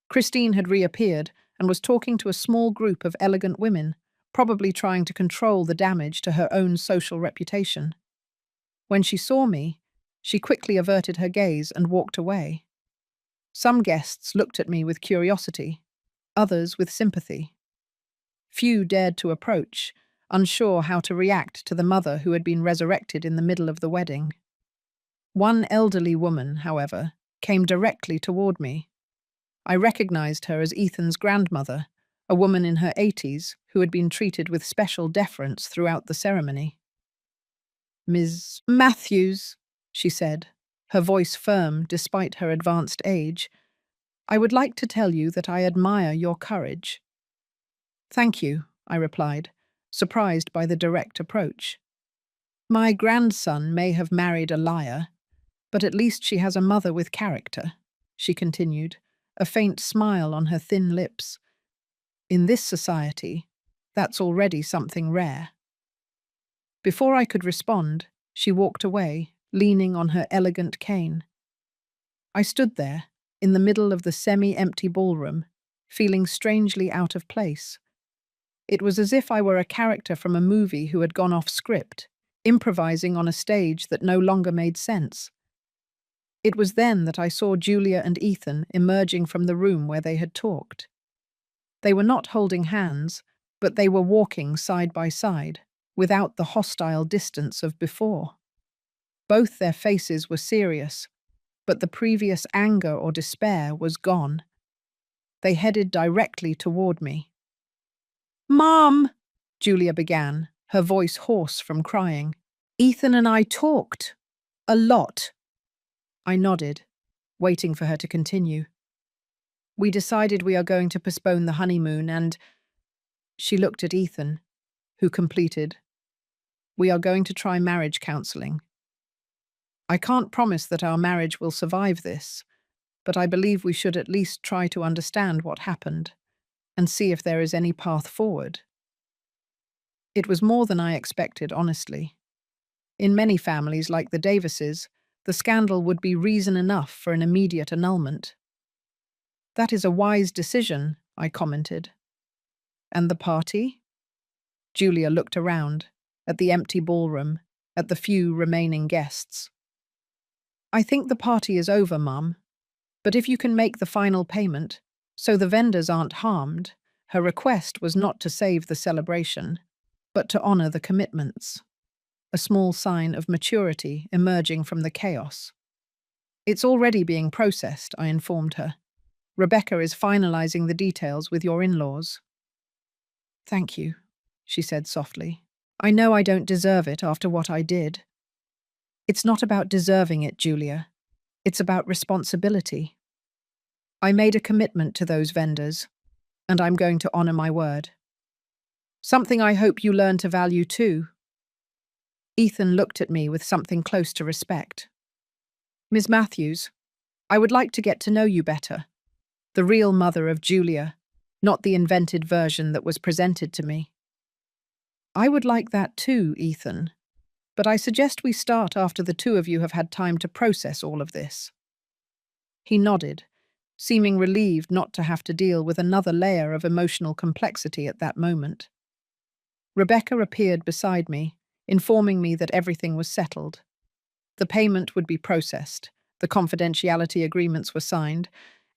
Christine had reappeared, and was talking to a small group of elegant women, probably trying to control the damage to her own social reputation. When she saw me, she quickly averted her gaze and walked away. Some guests looked at me with curiosity, others with sympathy. Few dared to approach, unsure how to react to the mother who had been resurrected in the middle of the wedding. One elderly woman, however, came directly toward me. I recognized her as Ethan's grandmother, a woman in her 80s who had been treated with special deference throughout the ceremony. "Ms. Matthews," she said, her voice firm despite her advanced age, "I would like to tell you that I admire your courage." "Thank you," I replied, surprised by the direct approach. "My grandson may have married a liar, but at least she has a mother with character," she continued, a faint smile on her thin lips. "In this society, that's already something rare." Before I could respond, she walked away, leaning on her elegant cane. I stood there, in the middle of the semi-empty ballroom, feeling strangely out of place. It was as if I were a character from a movie who had gone off script, improvising on a stage that no longer made sense. It was then that I saw Julia and Ethan emerging from the room where they had talked. They were not holding hands, but they were walking side by side, without the hostile distance of before. Both their faces were serious, but the previous anger or despair was gone. They headed directly toward me. "Mom," Julia began, her voice hoarse from crying. "Ethan and I talked. A lot." I nodded, waiting for her to continue. "We decided we are going to postpone the honeymoon and—" She looked at Ethan, who completed, "We are going to try marriage counseling. I can't promise that our marriage will survive this, but I believe we should at least try to understand what happened and see if there is any path forward." It was more than I expected, honestly. In many families like the Davises, the scandal would be reason enough for an immediate annulment. "That is a wise decision," I commented. "And the party?" Julia looked around, at the empty ballroom, at the few remaining guests. "I think the party is over, Mum. But if you can make the final payment, so the vendors aren't harmed," her request was not to save the celebration, but to honor the commitments. A small sign of maturity emerging from the chaos. "It's already being processed," I informed her. "Rebecca is finalizing the details with your in-laws." "Thank you," she said softly. "I know I don't deserve it after what I did." "It's not about deserving it, Julia. It's about responsibility. I made a commitment to those vendors, and I'm going to honor my word. Something I hope you learn to value too." Ethan looked at me with something close to respect. "Ms. Matthews, I would like to get to know you better. The real mother of Julia, not the invented version that was presented to me." "I would like that too, Ethan. But I suggest we start after the two of you have had time to process all of this." He nodded, seeming relieved not to have to deal with another layer of emotional complexity at that moment. Rebecca appeared beside me, informing me that everything was settled. The payment would be processed, the confidentiality agreements were signed,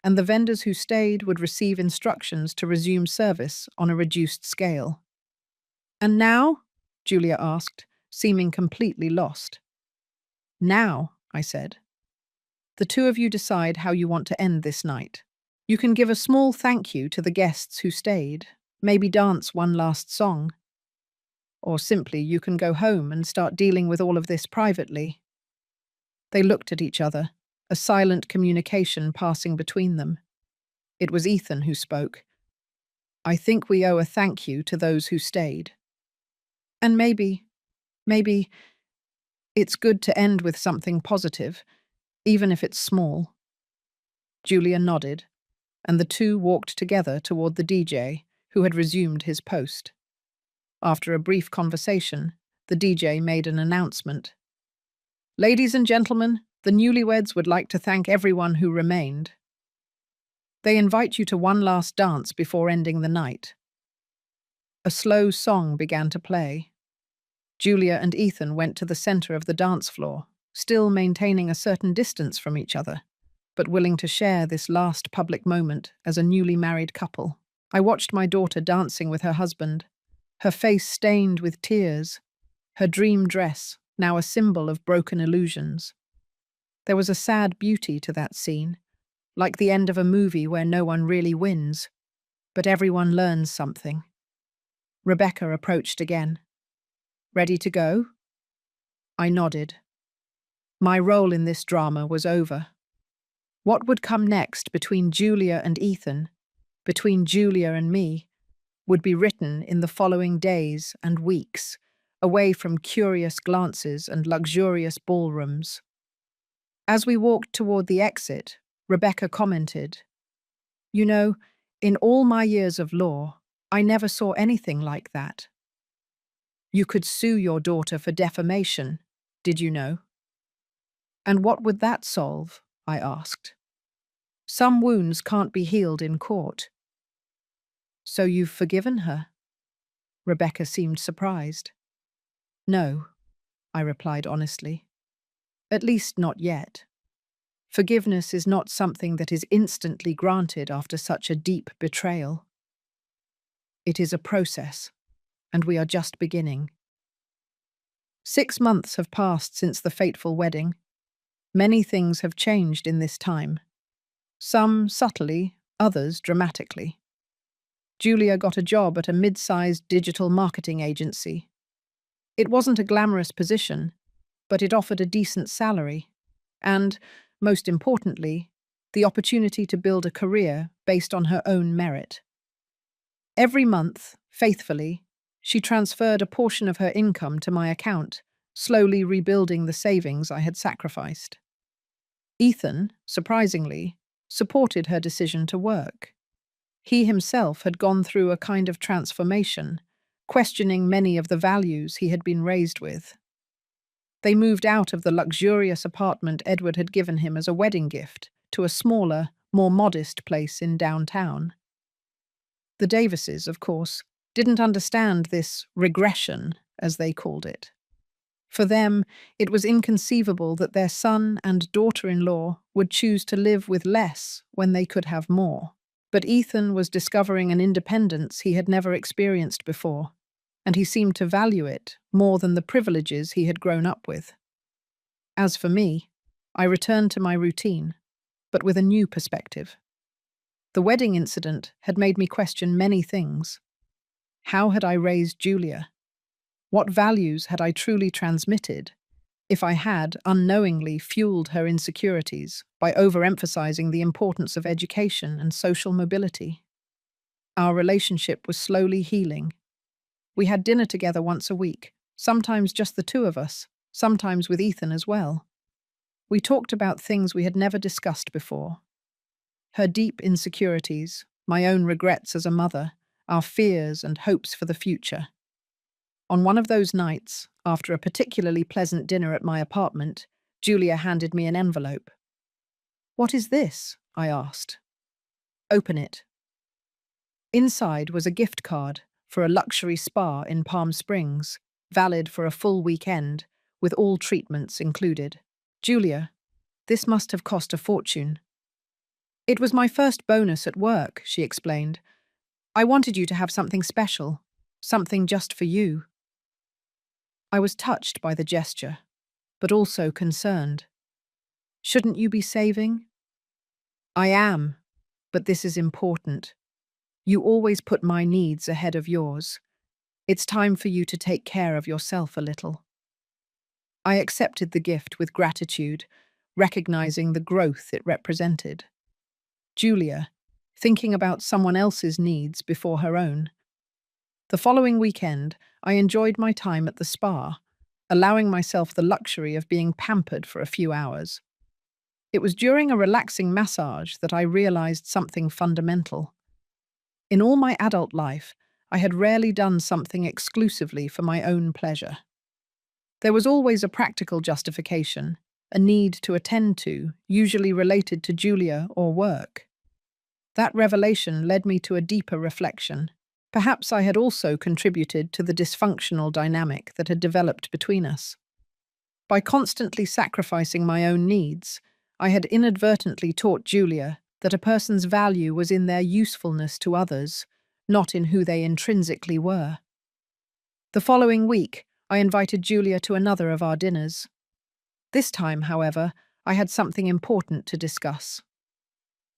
and the vendors who stayed would receive instructions to resume service on a reduced scale. "And now?" Julia asked, seeming completely lost. "Now," I said. "The two of you decide how you want to end this night. You can give a small thank you to the guests who stayed, maybe dance one last song. Or simply you can go home and start dealing with all of this privately." They looked at each other, a silent communication passing between them. It was Ethan who spoke. "I think we owe a thank you to those who stayed. And maybe, it's good to end with something positive, even if it's small." Julia nodded, and the two walked together toward the DJ, who had resumed his post. After a brief conversation, the DJ made an announcement. "Ladies and gentlemen, the newlyweds would like to thank everyone who remained." They invite you to one last dance before ending the night. A slow song began to play. Julia and Ethan went to the center of the dance floor, still maintaining a certain distance from each other, but willing to share this last public moment as a newly married couple. I watched my daughter dancing with her husband, her face stained with tears, her dream dress now a symbol of broken illusions. There was a sad beauty to that scene, like the end of a movie where no one really wins, but everyone learns something. Rebecca approached again. "Ready to go?" I nodded. My role in this drama was over. What would come next between Julia and Ethan, between Julia and me, would be written in the following days and weeks, away from curious glances and luxurious ballrooms. As we walked toward the exit, Rebecca commented, "You know, in all my years of law, I never saw anything like that. You could sue your daughter for defamation, did you know?" "And what would that solve?" I asked. "Some wounds can't be healed in court." "So you've forgiven her?" Rebecca seemed surprised. "No," I replied honestly. "At least not yet. Forgiveness is not something that is instantly granted after such a deep betrayal. It is a process, and we are just beginning." 6 months have passed since the fateful wedding. Many things have changed in this time. Some subtly, others dramatically. Julia got a job at a mid-sized digital marketing agency. It wasn't a glamorous position, but it offered a decent salary. And, most importantly, the opportunity to build a career based on her own merit. Every month, faithfully, she transferred a portion of her income to my account, slowly rebuilding the savings I had sacrificed. Ethan, surprisingly, supported her decision to work. He himself had gone through a kind of transformation, questioning many of the values he had been raised with. They moved out of the luxurious apartment Edward had given him as a wedding gift to a smaller, more modest place in downtown. The Davises, of course, didn't understand this regression, as they called it. For them, it was inconceivable that their son and daughter-in-law would choose to live with less when they could have more. But Ethan was discovering an independence he had never experienced before, and he seemed to value it more than the privileges he had grown up with. As for me, I returned to my routine, but with a new perspective. The wedding incident had made me question many things. How had I raised Julia? What values had I truly transmitted if I had unknowingly fueled her insecurities by overemphasizing the importance of education and social mobility? Our relationship was slowly healing. We had dinner together once a week, sometimes just the two of us, sometimes with Ethan as well. We talked about things we had never discussed before. Her deep insecurities, my own regrets as a mother, our fears and hopes for the future. On one of those nights, after a particularly pleasant dinner at my apartment, Julia handed me an envelope. "What is this?" I asked. "Open it." Inside was a gift card for a luxury spa in Palm Springs, valid for a full weekend, with all treatments included. "Julia, this must have cost a fortune." "It was my first bonus at work," she explained. "I wanted you to have something special, something just for you." I was touched by the gesture, but also concerned. "Shouldn't you be saving?" "I am, but this is important. You always put my needs ahead of yours. It's time for you to take care of yourself a little." I accepted the gift with gratitude, recognizing the growth it represented. Julia, thinking about someone else's needs before her own. The following weekend, I enjoyed my time at the spa, allowing myself the luxury of being pampered for a few hours. It was during a relaxing massage that I realized something fundamental. In all my adult life, I had rarely done something exclusively for my own pleasure. There was always a practical justification, a need to attend to, usually related to Julia or work. That revelation led me to a deeper reflection. Perhaps I had also contributed to the dysfunctional dynamic that had developed between us. By constantly sacrificing my own needs, I had inadvertently taught Julia that a person's value was in their usefulness to others, not in who they intrinsically were. The following week, I invited Julia to another of our dinners. This time, however, I had something important to discuss.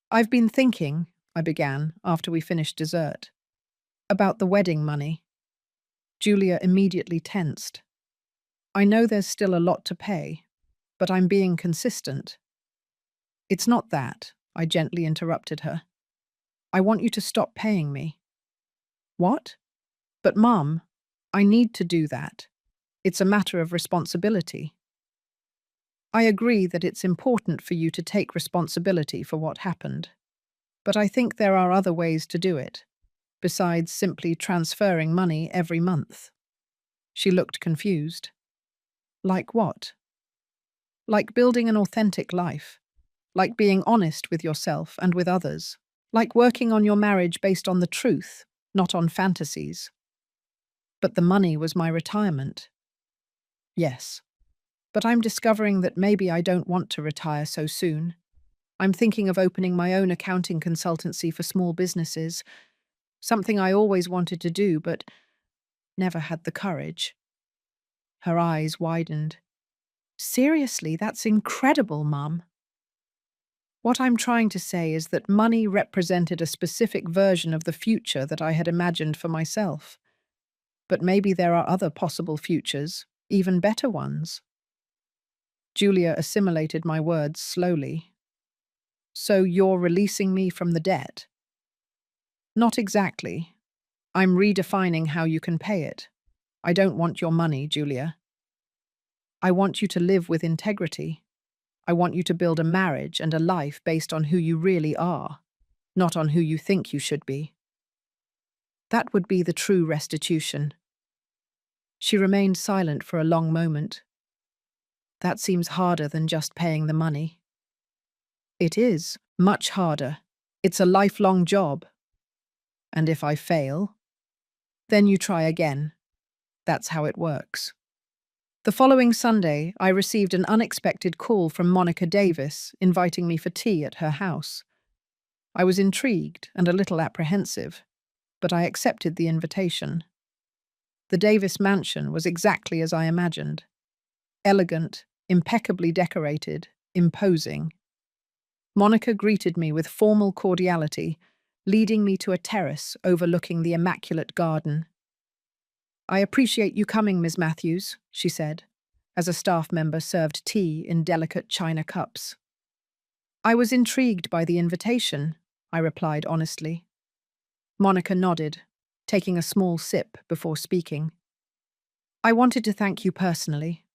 "I've been thinking," I began after we finished dessert, "about the wedding money." Julia immediately tensed. "I know there's still a lot to pay, but I'm being consistent." "It's not that," I gently interrupted her. "I want you to stop paying me." "What?" "But Mum, I need to do that. It's a matter of responsibility." "I agree that it's important for you to take responsibility for what happened. But I think there are other ways to do it, besides simply transferring money every month." She looked confused. "Like what?" "Like building an authentic life. Like being honest with yourself and with others. Like working on your marriage based on the truth, not on fantasies." "But the money was my retirement." "Yes. But I'm discovering that maybe I don't want to retire so soon. I'm thinking of opening my own accounting consultancy for small businesses, something I always wanted to do but never had the courage." Her eyes widened. "Seriously, that's incredible, Mum." "What I'm trying to say is that money represented a specific version of the future that I had imagined for myself. But maybe there are other possible futures, even better ones." Julia assimilated my words slowly. "So you're releasing me from the debt?" "Not exactly. I'm redefining how you can pay it. I don't want your money, Julia. I want you to live with integrity. I want you to build a marriage and a life based on who you really are, not on who you think you should be. That would be the true restitution." She remained silent for a long moment. "That seems harder than just paying the money." "It is, much harder. It's a lifelong job." "And if I fail?" "Then you try again. That's how it works." The following Sunday, I received an unexpected call from Monica Davis inviting me for tea at her house. I was intrigued and a little apprehensive, but I accepted the invitation. The Davis mansion was exactly as I imagined. Elegant, impeccably decorated, imposing. Monica greeted me with formal cordiality, leading me to a terrace overlooking the immaculate garden. "I appreciate you coming, Ms. Matthews," she said, as a staff member served tea in delicate china cups. "I was intrigued by the invitation," I replied honestly. Monica nodded, taking a small sip before speaking. "I wanted to thank you personally."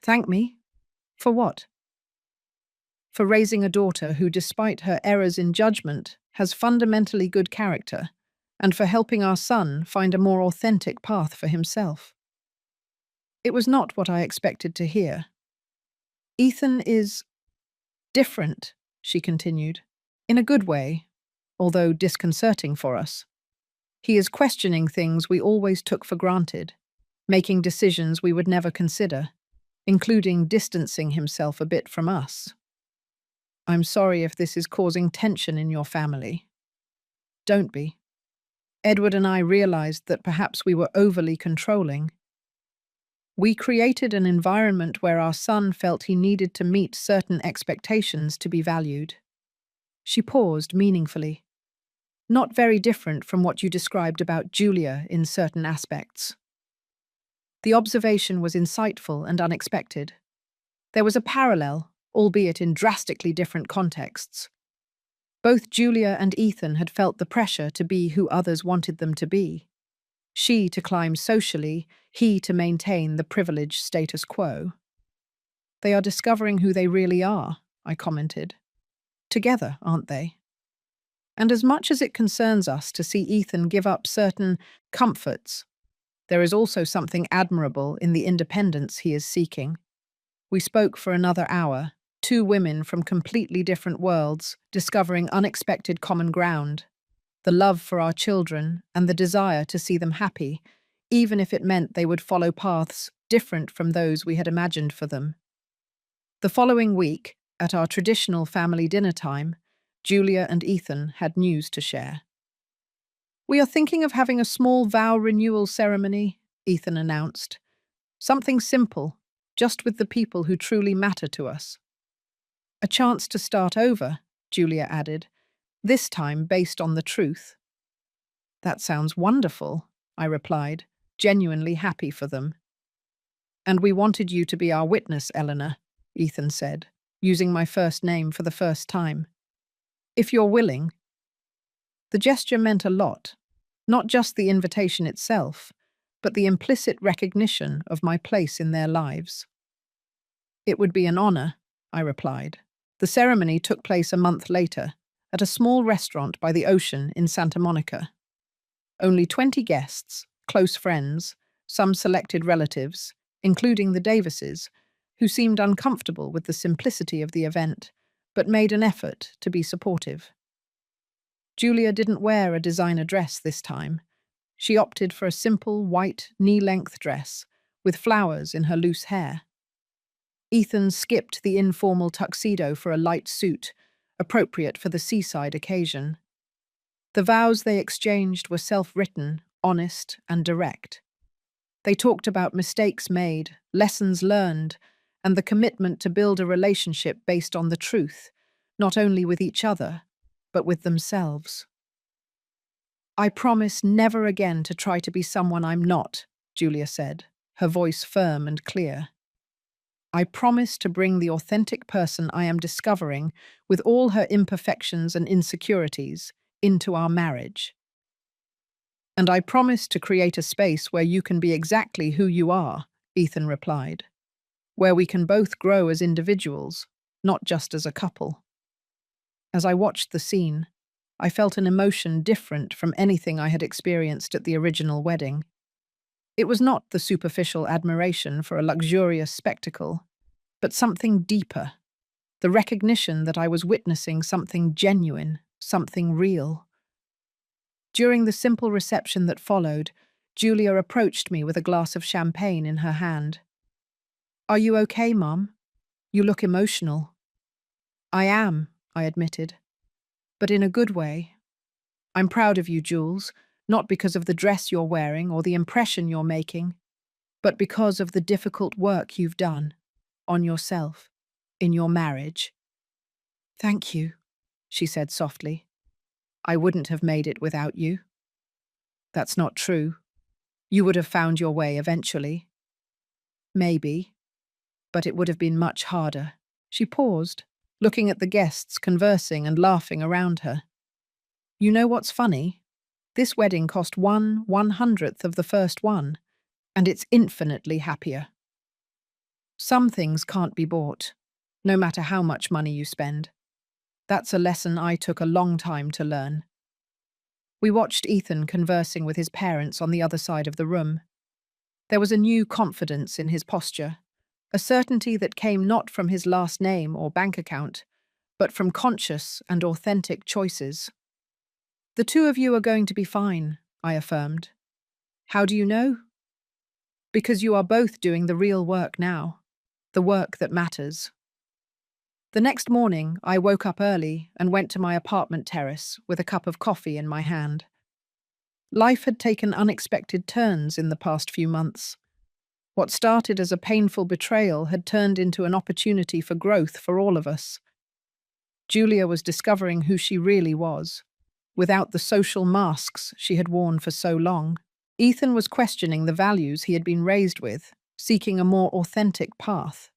"Thank me? For what?" "For raising a daughter who, despite her errors in judgment, has fundamentally good character, and for helping our son find a more authentic path for himself." It was not what I expected to hear. "Ethan is different," she continued, "in a good way, although disconcerting for us. He is questioning things we always took for granted, making decisions we would never consider, including distancing himself a bit from us. I'm sorry if this is causing tension in your family." "Don't be. Edward and I realized that perhaps we were overly controlling. We created an environment where our son felt he needed to meet certain expectations to be valued." She paused meaningfully. "Not very different from what you described about Julia in certain aspects." The observation was insightful and unexpected. There was a parallel, albeit in drastically different contexts. Both Julia and Ethan had felt the pressure to be who others wanted them to be. She to climb socially, he to maintain the privileged status quo. "They are discovering who they really are," I commented. "Together, aren't they? And as much as it concerns us to see Ethan give up certain comforts, there is also something admirable in the independence he is seeking." We spoke for another hour, Two women from completely different worlds, discovering unexpected common ground, the love for our children and the desire to see them happy, even if it meant they would follow paths different from those we had imagined for them. The following week, at our traditional family dinner time, Julia and Ethan had news to share. "We are thinking of having a small vow renewal ceremony," Ethan announced. "Something simple, just with the people who truly matter to us." "A chance to start over," Julia added, "this time based on the truth." "That sounds wonderful," I replied, genuinely happy for them. "And we wanted you to be our witness, Eleanor," Ethan said, using my first name for the first time. "If you're willing." The gesture meant a lot, not just the invitation itself, but the implicit recognition of my place in their lives. "It would be an honor," I replied. The ceremony took place a month later, at a small restaurant by the ocean in Santa Monica. Only 20 guests, close friends, some selected relatives, including the Davises, who seemed uncomfortable with the simplicity of the event, but made an effort to be supportive. Julia didn't wear a designer dress this time. She opted for a simple white knee-length dress with flowers in her loose hair. Ethan skipped the informal tuxedo for a light suit, appropriate for the seaside occasion. The vows they exchanged were self-written, honest, and direct. They talked about mistakes made, lessons learned, and the commitment to build a relationship based on the truth, not only with each other, but with themselves. "I promise never again to try to be someone I'm not," Julia said, her voice firm and clear. "I promise to bring the authentic person I am discovering, with all her imperfections and insecurities, into our marriage. And I promise to create a space where you can be exactly who you are," Ethan replied, "where we can both grow as individuals, not just as a couple." As I watched the scene, I felt an emotion different from anything I had experienced at the original wedding. It was not the superficial admiration for a luxurious spectacle, but something deeper, the recognition that I was witnessing something genuine, something real. During the simple reception that followed, Julia approached me with a glass of champagne in her hand. "Are you okay, Mum? You look emotional." "I am," I admitted, "but in a good way. I'm proud of you, Jules, not because of the dress you're wearing or the impression you're making, but because of the difficult work you've done on yourself, in your marriage." "Thank you," she said softly. "I wouldn't have made it without you." "That's not true. You would have found your way eventually." "Maybe, but it would have been much harder." She paused, looking at the guests conversing and laughing around her. "You know what's funny? This wedding cost 1/100th of the first one, and it's infinitely happier. Some things can't be bought, no matter how much money you spend. That's a lesson I took a long time to learn." We watched Ethan conversing with his parents on the other side of the room. There was a new confidence in his posture, a certainty that came not from his last name or bank account, but from conscious and authentic choices. "The two of you are going to be fine," I affirmed. "How do you know?" "Because you are both doing the real work now, the work that matters." The next morning, I woke up early and went to my apartment terrace with a cup of coffee in my hand. Life had taken unexpected turns in the past few months. What started as a painful betrayal had turned into an opportunity for growth for all of us. Julia was discovering who she really was, without the social masks she had worn for so long. Ethan was questioning the values he had been raised with, seeking a more authentic path.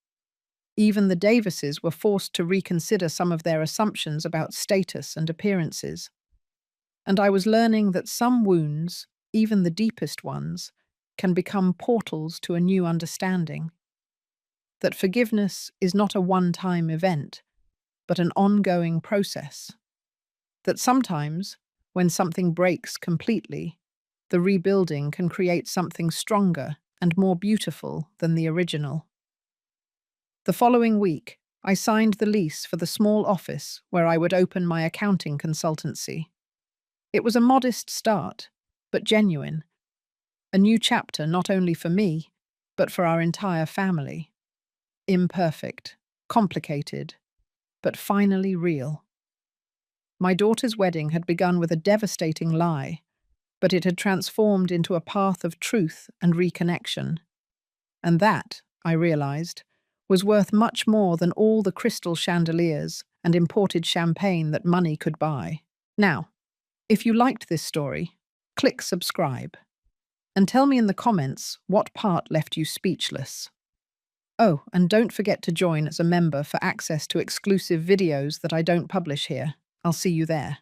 Even the Davises were forced to reconsider some of their assumptions about status and appearances. And I was learning that some wounds, even the deepest ones, can become portals to a new understanding. That forgiveness is not a one-time event, but an ongoing process. That sometimes, when something breaks completely, the rebuilding can create something stronger and more beautiful than the original. The following week, I signed the lease for the small office where I would open my accounting consultancy. It was a modest start, but genuine. A new chapter not only for me, but for our entire family. Imperfect, complicated, but finally real. My daughter's wedding had begun with a devastating lie, but it had transformed into a path of truth and reconnection. And that, I realized, was worth much more than all the crystal chandeliers and imported champagne that money could buy. Now, if you liked this story, click subscribe. And tell me in the comments what part left you speechless. Oh, and don't forget to join as a member for access to exclusive videos that I don't publish here. I'll see you there.